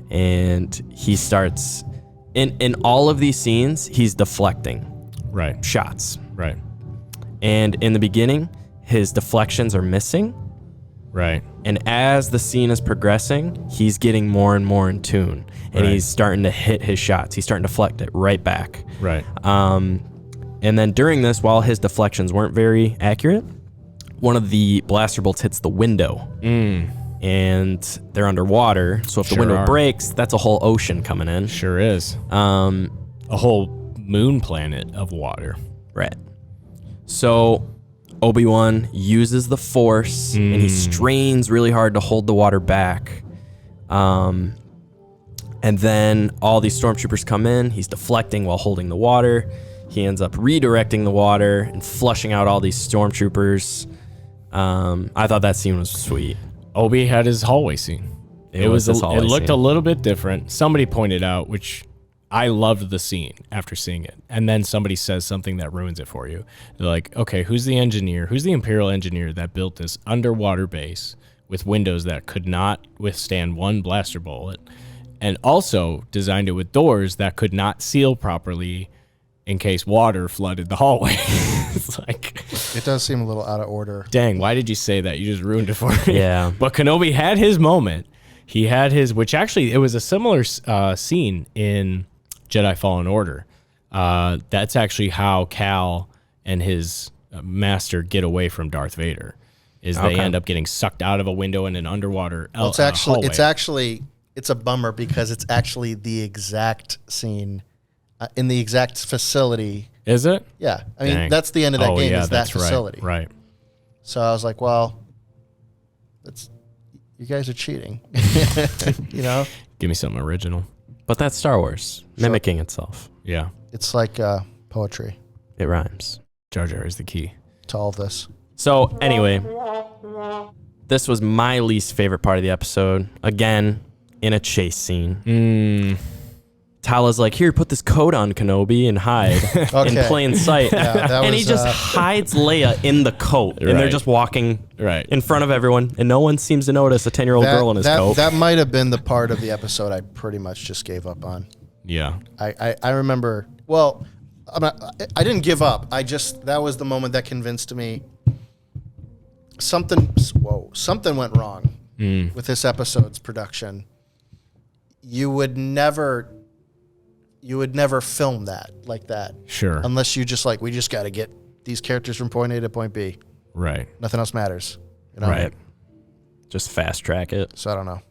and he starts in all of these scenes. He's deflecting Right. shots, Right. and in the beginning, his deflections are missing. Right. And as the scene is progressing, he's getting more and more in tune, and Right. he's starting to hit his shots. He's starting to deflect it right back. Right. And then during this, while his deflections weren't very accurate, one of the blaster bolts hits the window, and they're underwater. So if the Sure window are. breaks, that's a whole ocean coming in. Sure is. A whole moon planet of water. Right. So Obi-Wan uses the Force, and he strains really hard to hold the water back. And then all these stormtroopers come in. He's deflecting while holding the water. He ends up redirecting the water and flushing out all these stormtroopers. I thought that scene was sweet. Obi had his hallway scene. It was his hallway It looked scene. a little bit different. Somebody pointed out, which I loved the scene after seeing it. And then somebody says something that ruins it for you. They're like, okay, who's the engineer? Who's the Imperial engineer that built this underwater base with windows that could not withstand one blaster bullet, and also designed it with doors that could not seal properly in case water flooded the hallway? It's like, It does seem a little out of order. dang, why did you say that? You just ruined it for me. Yeah. But Kenobi had his moment. He had his, which actually, it was a similar scene in Jedi Fallen Order. That's actually how Cal and his master get away from Darth Vader. Is they Okay. end up getting sucked out of a window in an underwater Well, it's a bummer because it's actually the exact scene in the exact facility. Is it? Yeah, I mean Dang. that's the end of that Oh, game yeah, is that that's facility. Right. So I was like, well, you guys are cheating. You know, Give me something original. But that's Star Wars, mimicking itself. Yeah. it's like poetry It rhymes. Jar Jar is the key. to all of this. So anyway, this was my least favorite part of the episode. Again, in a chase scene. Tala's like, here, put this coat on, Kenobi, and hide in Okay. plain sight. Yeah, that And he was, just hides Leia in the coat. And they're Right. just walking Right. in front of everyone. And no one seems to notice a 10-year-old girl in his coat. That might have been the part of the episode I pretty much just gave up on. Yeah. I remember. Well, I didn't give up. That was the moment that convinced me something went wrong with this episode's production. You would never film that like that. Sure. Unless you just like, we just got to get these characters from point A to point B. Right. Nothing else matters. You know? Right. Just fast track it. So I don't know.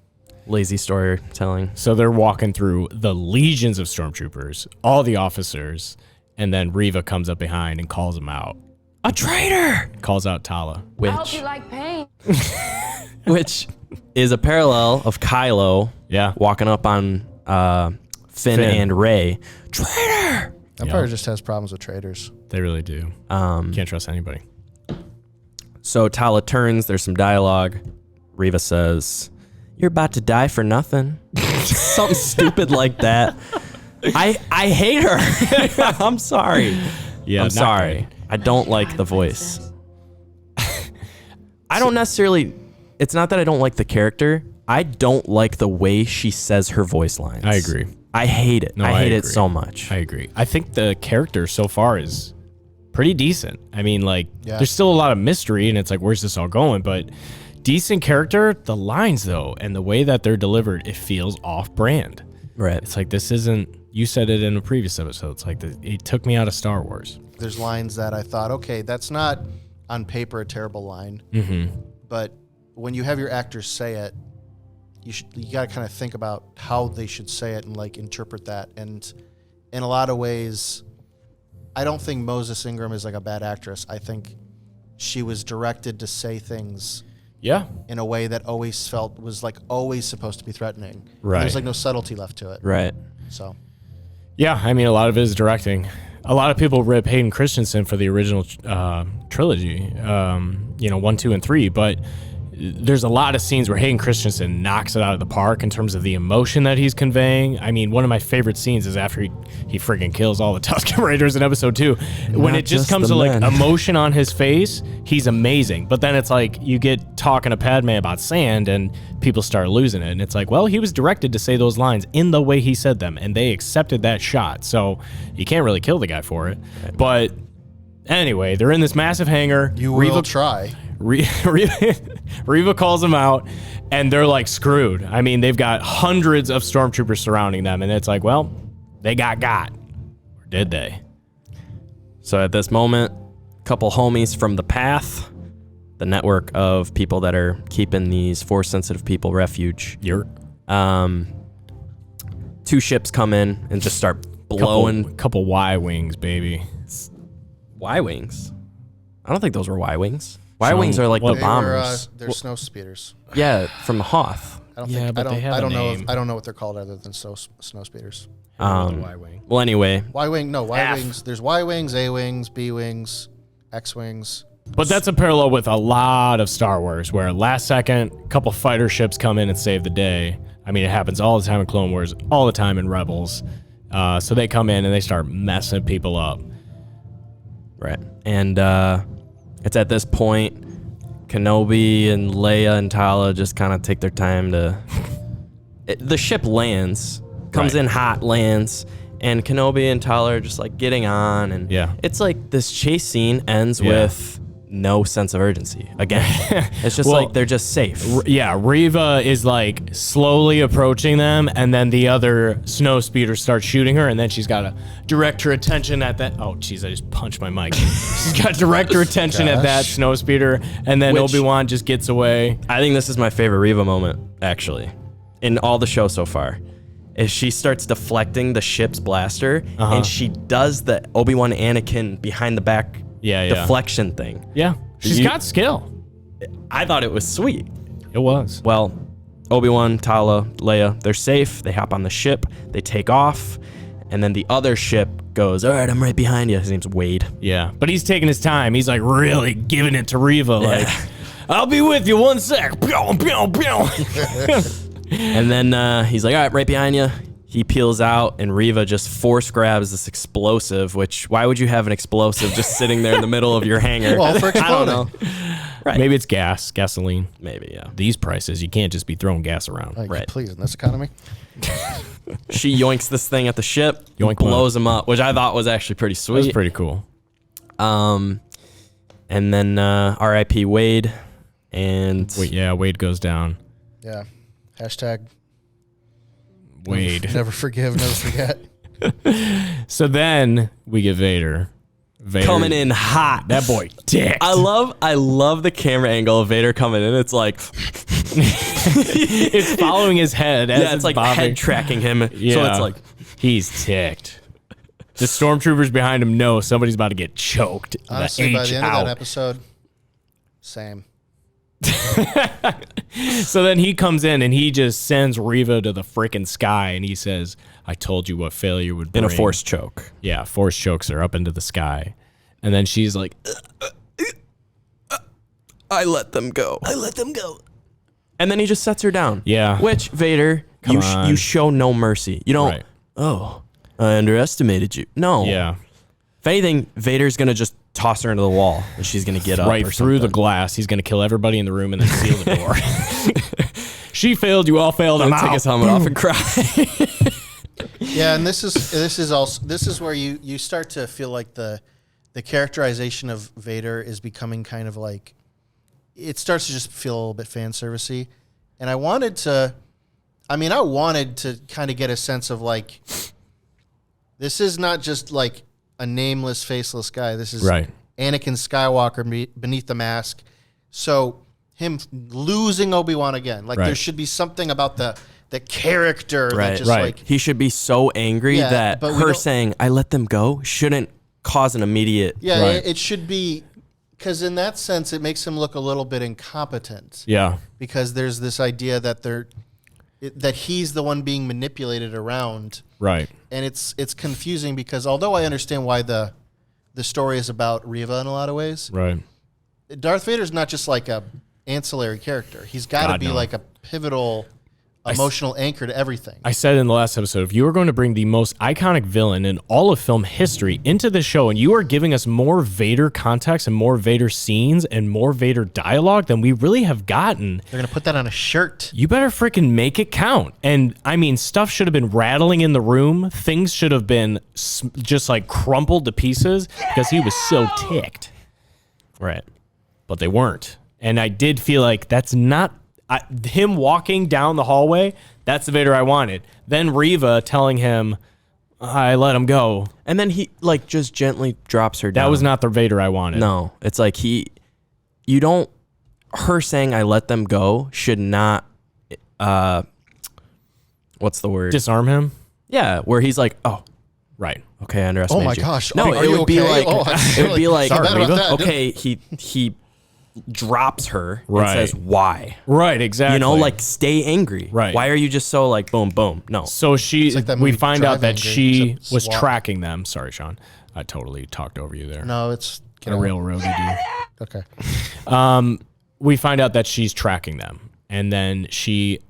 Lazy storytelling. So they're walking through the legions of stormtroopers, all the officers, and then Reva comes up behind and calls them out. A traitor! Calls out Tala. I hope you Which, like pain. which is a parallel of Kylo Yeah. walking up on Finn and Rey. Traitor! Empire just has problems with traitors. They really do. Can't trust anybody. So Tala turns, there's some dialogue. Reva says, "You're about to die for nothing." Something stupid like that. I hate her. I'm sorry. Yeah. I'm not sorry. great. I don't like the voice. I don't necessarily, it's not that I don't like the character. I don't like the way she says her voice lines. I agree. I hate it. No, I hate it agree. so much. I agree. I think the character so far is pretty decent. I mean, like, there's still a lot of mystery, and it's like, where's this all going? But decent character. The lines, though, and the way that they're delivered, it feels off-brand. Right. It's like, this isn't. You said it in a previous episode. It's like it took me out of Star Wars. there's lines that I thought, okay, that's not on paper a terrible line, but when you have your actors say it, you got to kind of think about how they should say it and like interpret that. And in a lot of ways, I don't think Moses Ingram is like a bad actress. I think she was directed to say things in a way that always felt was like always supposed to be threatening. Right. There's like no subtlety left to it. Right. So. Yeah, I mean, a lot of it is directing. A lot of people rip Hayden Christensen for the original trilogy, 1, 2, and 3, but there's a lot of scenes where Hayden Christensen knocks it out of the park in terms of the emotion that he's conveying. I mean, one of my favorite scenes is after he friggin' kills all the Tusken Raiders in episode 2. When it just comes to like emotion on his face, he's amazing. But then it's like you get talking to Padme about sand and people start losing it. And it's like, well, he was directed to say those lines in the way he said them, and they accepted that shot. So you can't really kill the guy for it. But anyway, they're in this massive hangar. You will try. Reva calls them out, and they're like screwed. I mean, they've got hundreds of stormtroopers surrounding them, and it's like, well, they got. Or did they? So at this moment, a couple homies from the Path, the network of people that are keeping these Force-sensitive people refuge. 2 ships come in and just start blowing. Couple Y-wings, baby. Y-wings? I don't think those were Y-wings. Y-wings are like the bombers. They're snow speeders. Yeah, from Hoth. I don't Yeah, think. but I they have I a don't know. name. I don't know what they're called other than snow speeders. Y-wing. Well, anyway, Y-wing. No, Y-wings. There's Y-wings, A-wings, B-wings, X-wings. But that's a parallel with a lot of Star Wars, where last second, a couple fighter ships come in and save the day. I mean, it happens all the time in Clone Wars, all the time in Rebels. So they come in and they start messing people up. right. And it's at this point, Kenobi and Leia and Tala just kind of take their time to... the ship lands, comes in hot, lands, and Kenobi and Tala are just like getting on. And it's like this chase scene ends with no sense of urgency. Again, it's just like they're just safe. Reva is like slowly approaching them, and then the other snow speeder starts shooting her, and then she's got to direct her attention at that. Oh, jeez, I just punched my mic. She's got to direct her attention at that snow speeder, and then Obi Wan just gets away. I think this is my favorite Reva moment, actually, in all the show so far. Is she starts deflecting the ship's blaster, and she does the Obi Wan Anakin behind the back deflection thing. Yeah, she's got skill. I thought it was sweet. It was. Well, Obi-Wan, Tala, Leia, they're safe. They hop on the ship. They take off. And then the other ship goes, all right, I'm right behind you. His name's Wade. Yeah, but he's taking his time. He's like really giving it to Reva. Like, I'll be with you 1 sec. And then he's like, all right, right behind you. He peels out, and Reva just force grabs this explosive, which, why would you have an explosive just sitting there in the middle of your hangar? Well, for I don't know. Right. Maybe it's gasoline. Maybe, yeah. These prices, you can't just be throwing gas around. Right. Please, in this economy. She yoinks this thing at the ship, blows him up, which I thought was actually pretty sweet. It was pretty cool. And then R.I.P. Wade, and... Wade goes down. Yeah. Hashtag... Wade. Never forgive, never forget. So then we get Vader coming in hot. That boy dick. I love the camera angle of Vader coming in. It's like it's following his head. As it's like head tracking him. Yeah. So it's like he's ticked. The stormtroopers behind him know somebody's about to get choked. Honestly, by the end of that episode, same. So then he comes in and he just sends Reva to the freaking sky, and he says, I told you what failure would bring. In a force choke. Yeah, force chokes her up into the sky. And then she's like, I let them go. And then he just sets her down. Yeah. Which, Vader, you show no mercy. You don't, I underestimated you. No. Yeah. If anything, Vader's going to just toss her into the wall, and she's going to get up right or through the something. glass. He's going to kill everybody in the room and then seal the door. She failed. You all failed. I'm Take out. his helmet off and cry. Yeah, and this is where you start to feel like the characterization of Vader is becoming kind of like, it starts to just feel a little bit fan servicey. And I wanted to kind of get a sense of like, this is not just like a nameless, faceless guy. This is Right. Anakin Skywalker beneath the mask. So him losing Obi-Wan again, like Right. there should be something about the character that Right. just Right. like He should be so angry Yeah, that but we her don't- saying "I let them go" shouldn't cause an immediate. yeah, Right. it should be because in that sense it makes him look a little bit incompetent Yeah. because there's this idea that that he's the one being manipulated around, Right. and it's confusing because although I understand why the story is about Reva in a lot of ways, Right. Darth Vader's not just like a ancillary character. He's got to God, be no. like a pivotal emotional anchor to everything. I said in the last episode, if you were going to bring the most iconic villain in all of film history into the show, and you are giving us more Vader context and more Vader scenes and more Vader dialogue than we really have gotten, They're gonna put that on a shirt. you better freaking make it count. And I mean, stuff should have been rattling in the room. Things should have been just like crumpled to pieces because he was so ticked. Right. But they weren't. And I did feel like that's not him walking down the hallway. That's the Vader I wanted. Then Reva telling him, I let him go. And then he like just gently drops her down. That was not the Vader I wanted. No, it's like her saying "I let them go" should not, what's the word? Disarm him? Yeah, where he's like, oh, Right. okay, I underestimated Oh my you. gosh. No, Are it you would be okay? like, Oh, I'm it would be like, sorry about that. okay, he drops her Right. and says, why? Right, exactly. You know, like stay angry. Right. Why are you just so like boom, boom? No. So like that we movie find Drive out that Angry, she except was SWAT. tracking them. Sorry, Sean. I totally talked over you there. No, it's A railroaded you. Okay. We find out that she's tracking them. And then she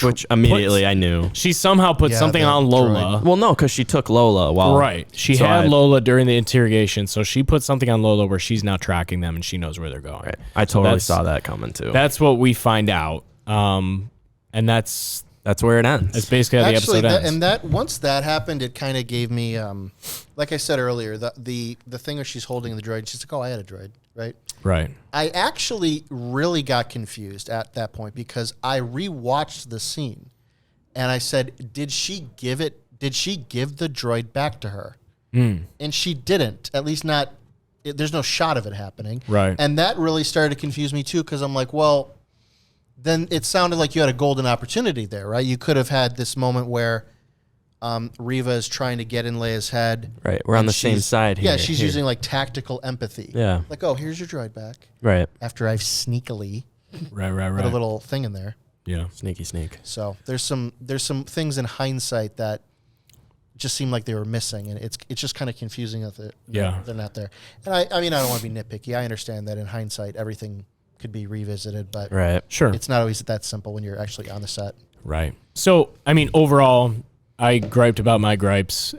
Which immediately I knew. She somehow put Yeah, something the on Lola. Well, no, because she took Lola while Right. She So had I- Lola during the interrogation, so she put something on Lola where she's now tracking them and she knows where they're going. Right. I totally that's- saw that coming too. That's what we find out. And that's where it ends. that's basically how the Actually, episode ends. and that once that happened, it kind of gave me, like I said earlier, the thing where she's holding the droid. She's like, "Oh, I had a droid," right? Right. I actually really got confused at that point because I rewatched the scene, and I said, "Did she give the droid back to her?" And she didn't. At least not. There's no shot of it happening. Right. And that really started to confuse me too because I'm like, well, then it sounded like you had a golden opportunity there, right? You could have had this moment where Reva is trying to get in Leia's head. Right, we're on and the same she's- side here. Yeah, she's Here. using like tactical empathy. Yeah. Like, oh, here's your droid back. Right. After I've sneakily Right. put a little thing in there. Yeah. Sneaky sneak. So there's some things in hindsight that just seem like they were missing, and it's just kind of confusing that they're not there. And I mean, I don't want to be nitpicky. I understand that in hindsight, everything could be revisited, but Right. Sure. it's not always that simple when you're actually on the set. Right. So, I mean, overall, I griped about my gripes.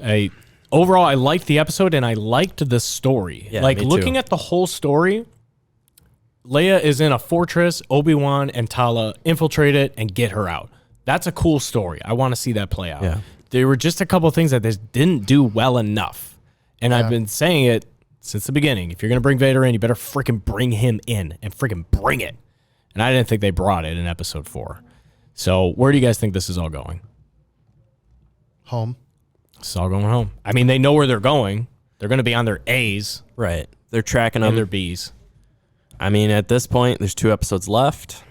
Overall, I liked the episode and I liked the story. Yeah, like me too. looking at the whole story, Leia is in a fortress, Obi-Wan and Tala infiltrate it and get her out. That's a cool story. I want to see that play out. Yeah. There were just a couple of things that they didn't do well enough. And I've been saying it since the beginning. If you're going to bring Vader in, you better freaking bring him in and freaking bring it. And I didn't think they brought it in episode 4. So where do you guys think this is all going? Home. It's all going home. I mean, they know where they're going. They're going to be on their A's Right. They're tracking and them. their B's. I mean, at this point, there's 2 episodes left.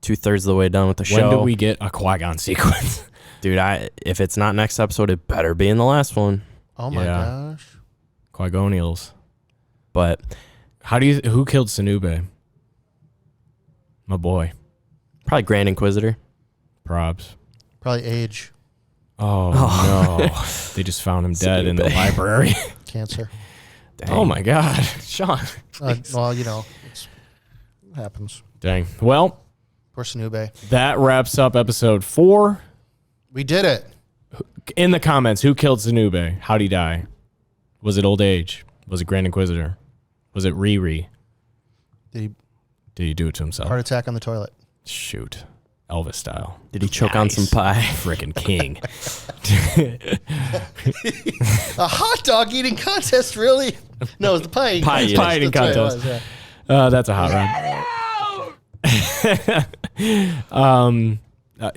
2/3 of the way done with the When show. do we get a Qui-Gon sequence? Dude, if it's not next episode, it better be in the last one. Oh my Yeah. gosh. Qui-Gonials. But Who killed Sanube? My boy. probably Grand Inquisitor. Probs. Probably age, Oh, no. They just found him dead in the Sanube. library. cancer. Dang. Oh, my God. Sean. Well, it happens. Dang. Well, Poor Sanube. that wraps up episode 4. We did it. In the comments, who killed Sanube? How'd he die? Was it old age? Was it Grand Inquisitor? Was it Riri? Did Did he do it to he himself? heart attack on the toilet? Shoot. Elvis style. Did he choke on some Nice. pie? Frickin' king. A hot dog eating contest, really? No, it was the pie eating Pie contest. eating. Pie eating That's what it contest. was, yeah. That's a hot run.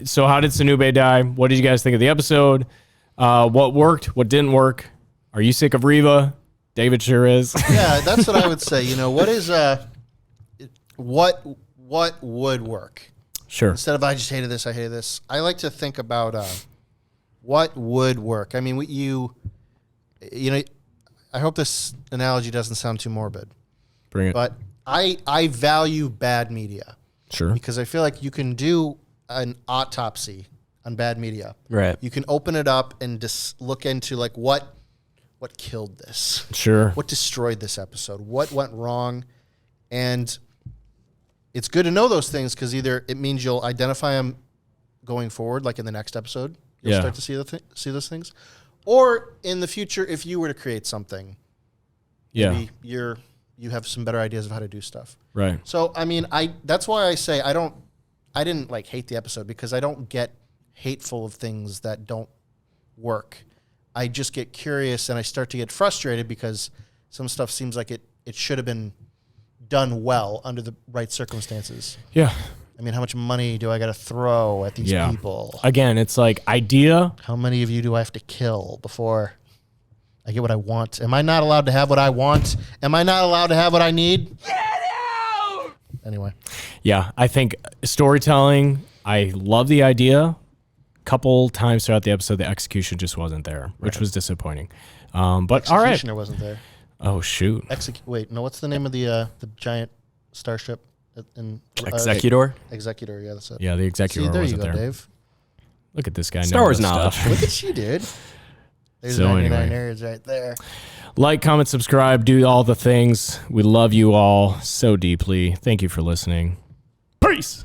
So how did Sanube die? What did you guys think of the episode? What worked? What didn't work? Are you sick of Reva? David sure is. Yeah, that's what I would say. You know, what is what would work? Sure. Instead of I just hated this, I hated this. I like to think about what would work. I mean, you know, I hope this analogy doesn't sound too morbid. Bring it. But I value bad media. Sure. Because I feel like you can do an autopsy on bad media. Right. You can open it up and just look into like what killed this. Sure. What destroyed this episode? What went wrong? And it's good to know those things because either it means you'll identify them going forward, like in the next episode, you'll start to see those things, or in the future, if you were to create something, maybe you have some better ideas of how to do stuff. Right. So I mean, that's why I say I didn't like hate the episode because I don't get hateful of things that don't work. I just get curious and I start to get frustrated because some stuff seems like it should have been done well under the right circumstances. Yeah. I mean, how much money do I got to throw at these people? Again, it's like idea. How many of you do I have to kill before I get what I want? Am I not allowed to have what I want? Am I not allowed to have what I need? Get out! Anyway. Yeah, I think storytelling, I love the idea. Couple times throughout the episode, the execution just wasn't there, which was disappointing. But all right. Executioner wasn't there. Oh, shoot. Wait, no, what's the name of the giant starship? Executor? Executor, yeah, that's it. Yeah, the executor See, there you wasn't go, there. Dave. Look at this guy. Star knowing Wars this knowledge. stuff. Look at you, dude. There's So 99 anyway. nerds right there. Like, comment, subscribe, do all the things. We love you all so deeply. Thank you for listening. Peace.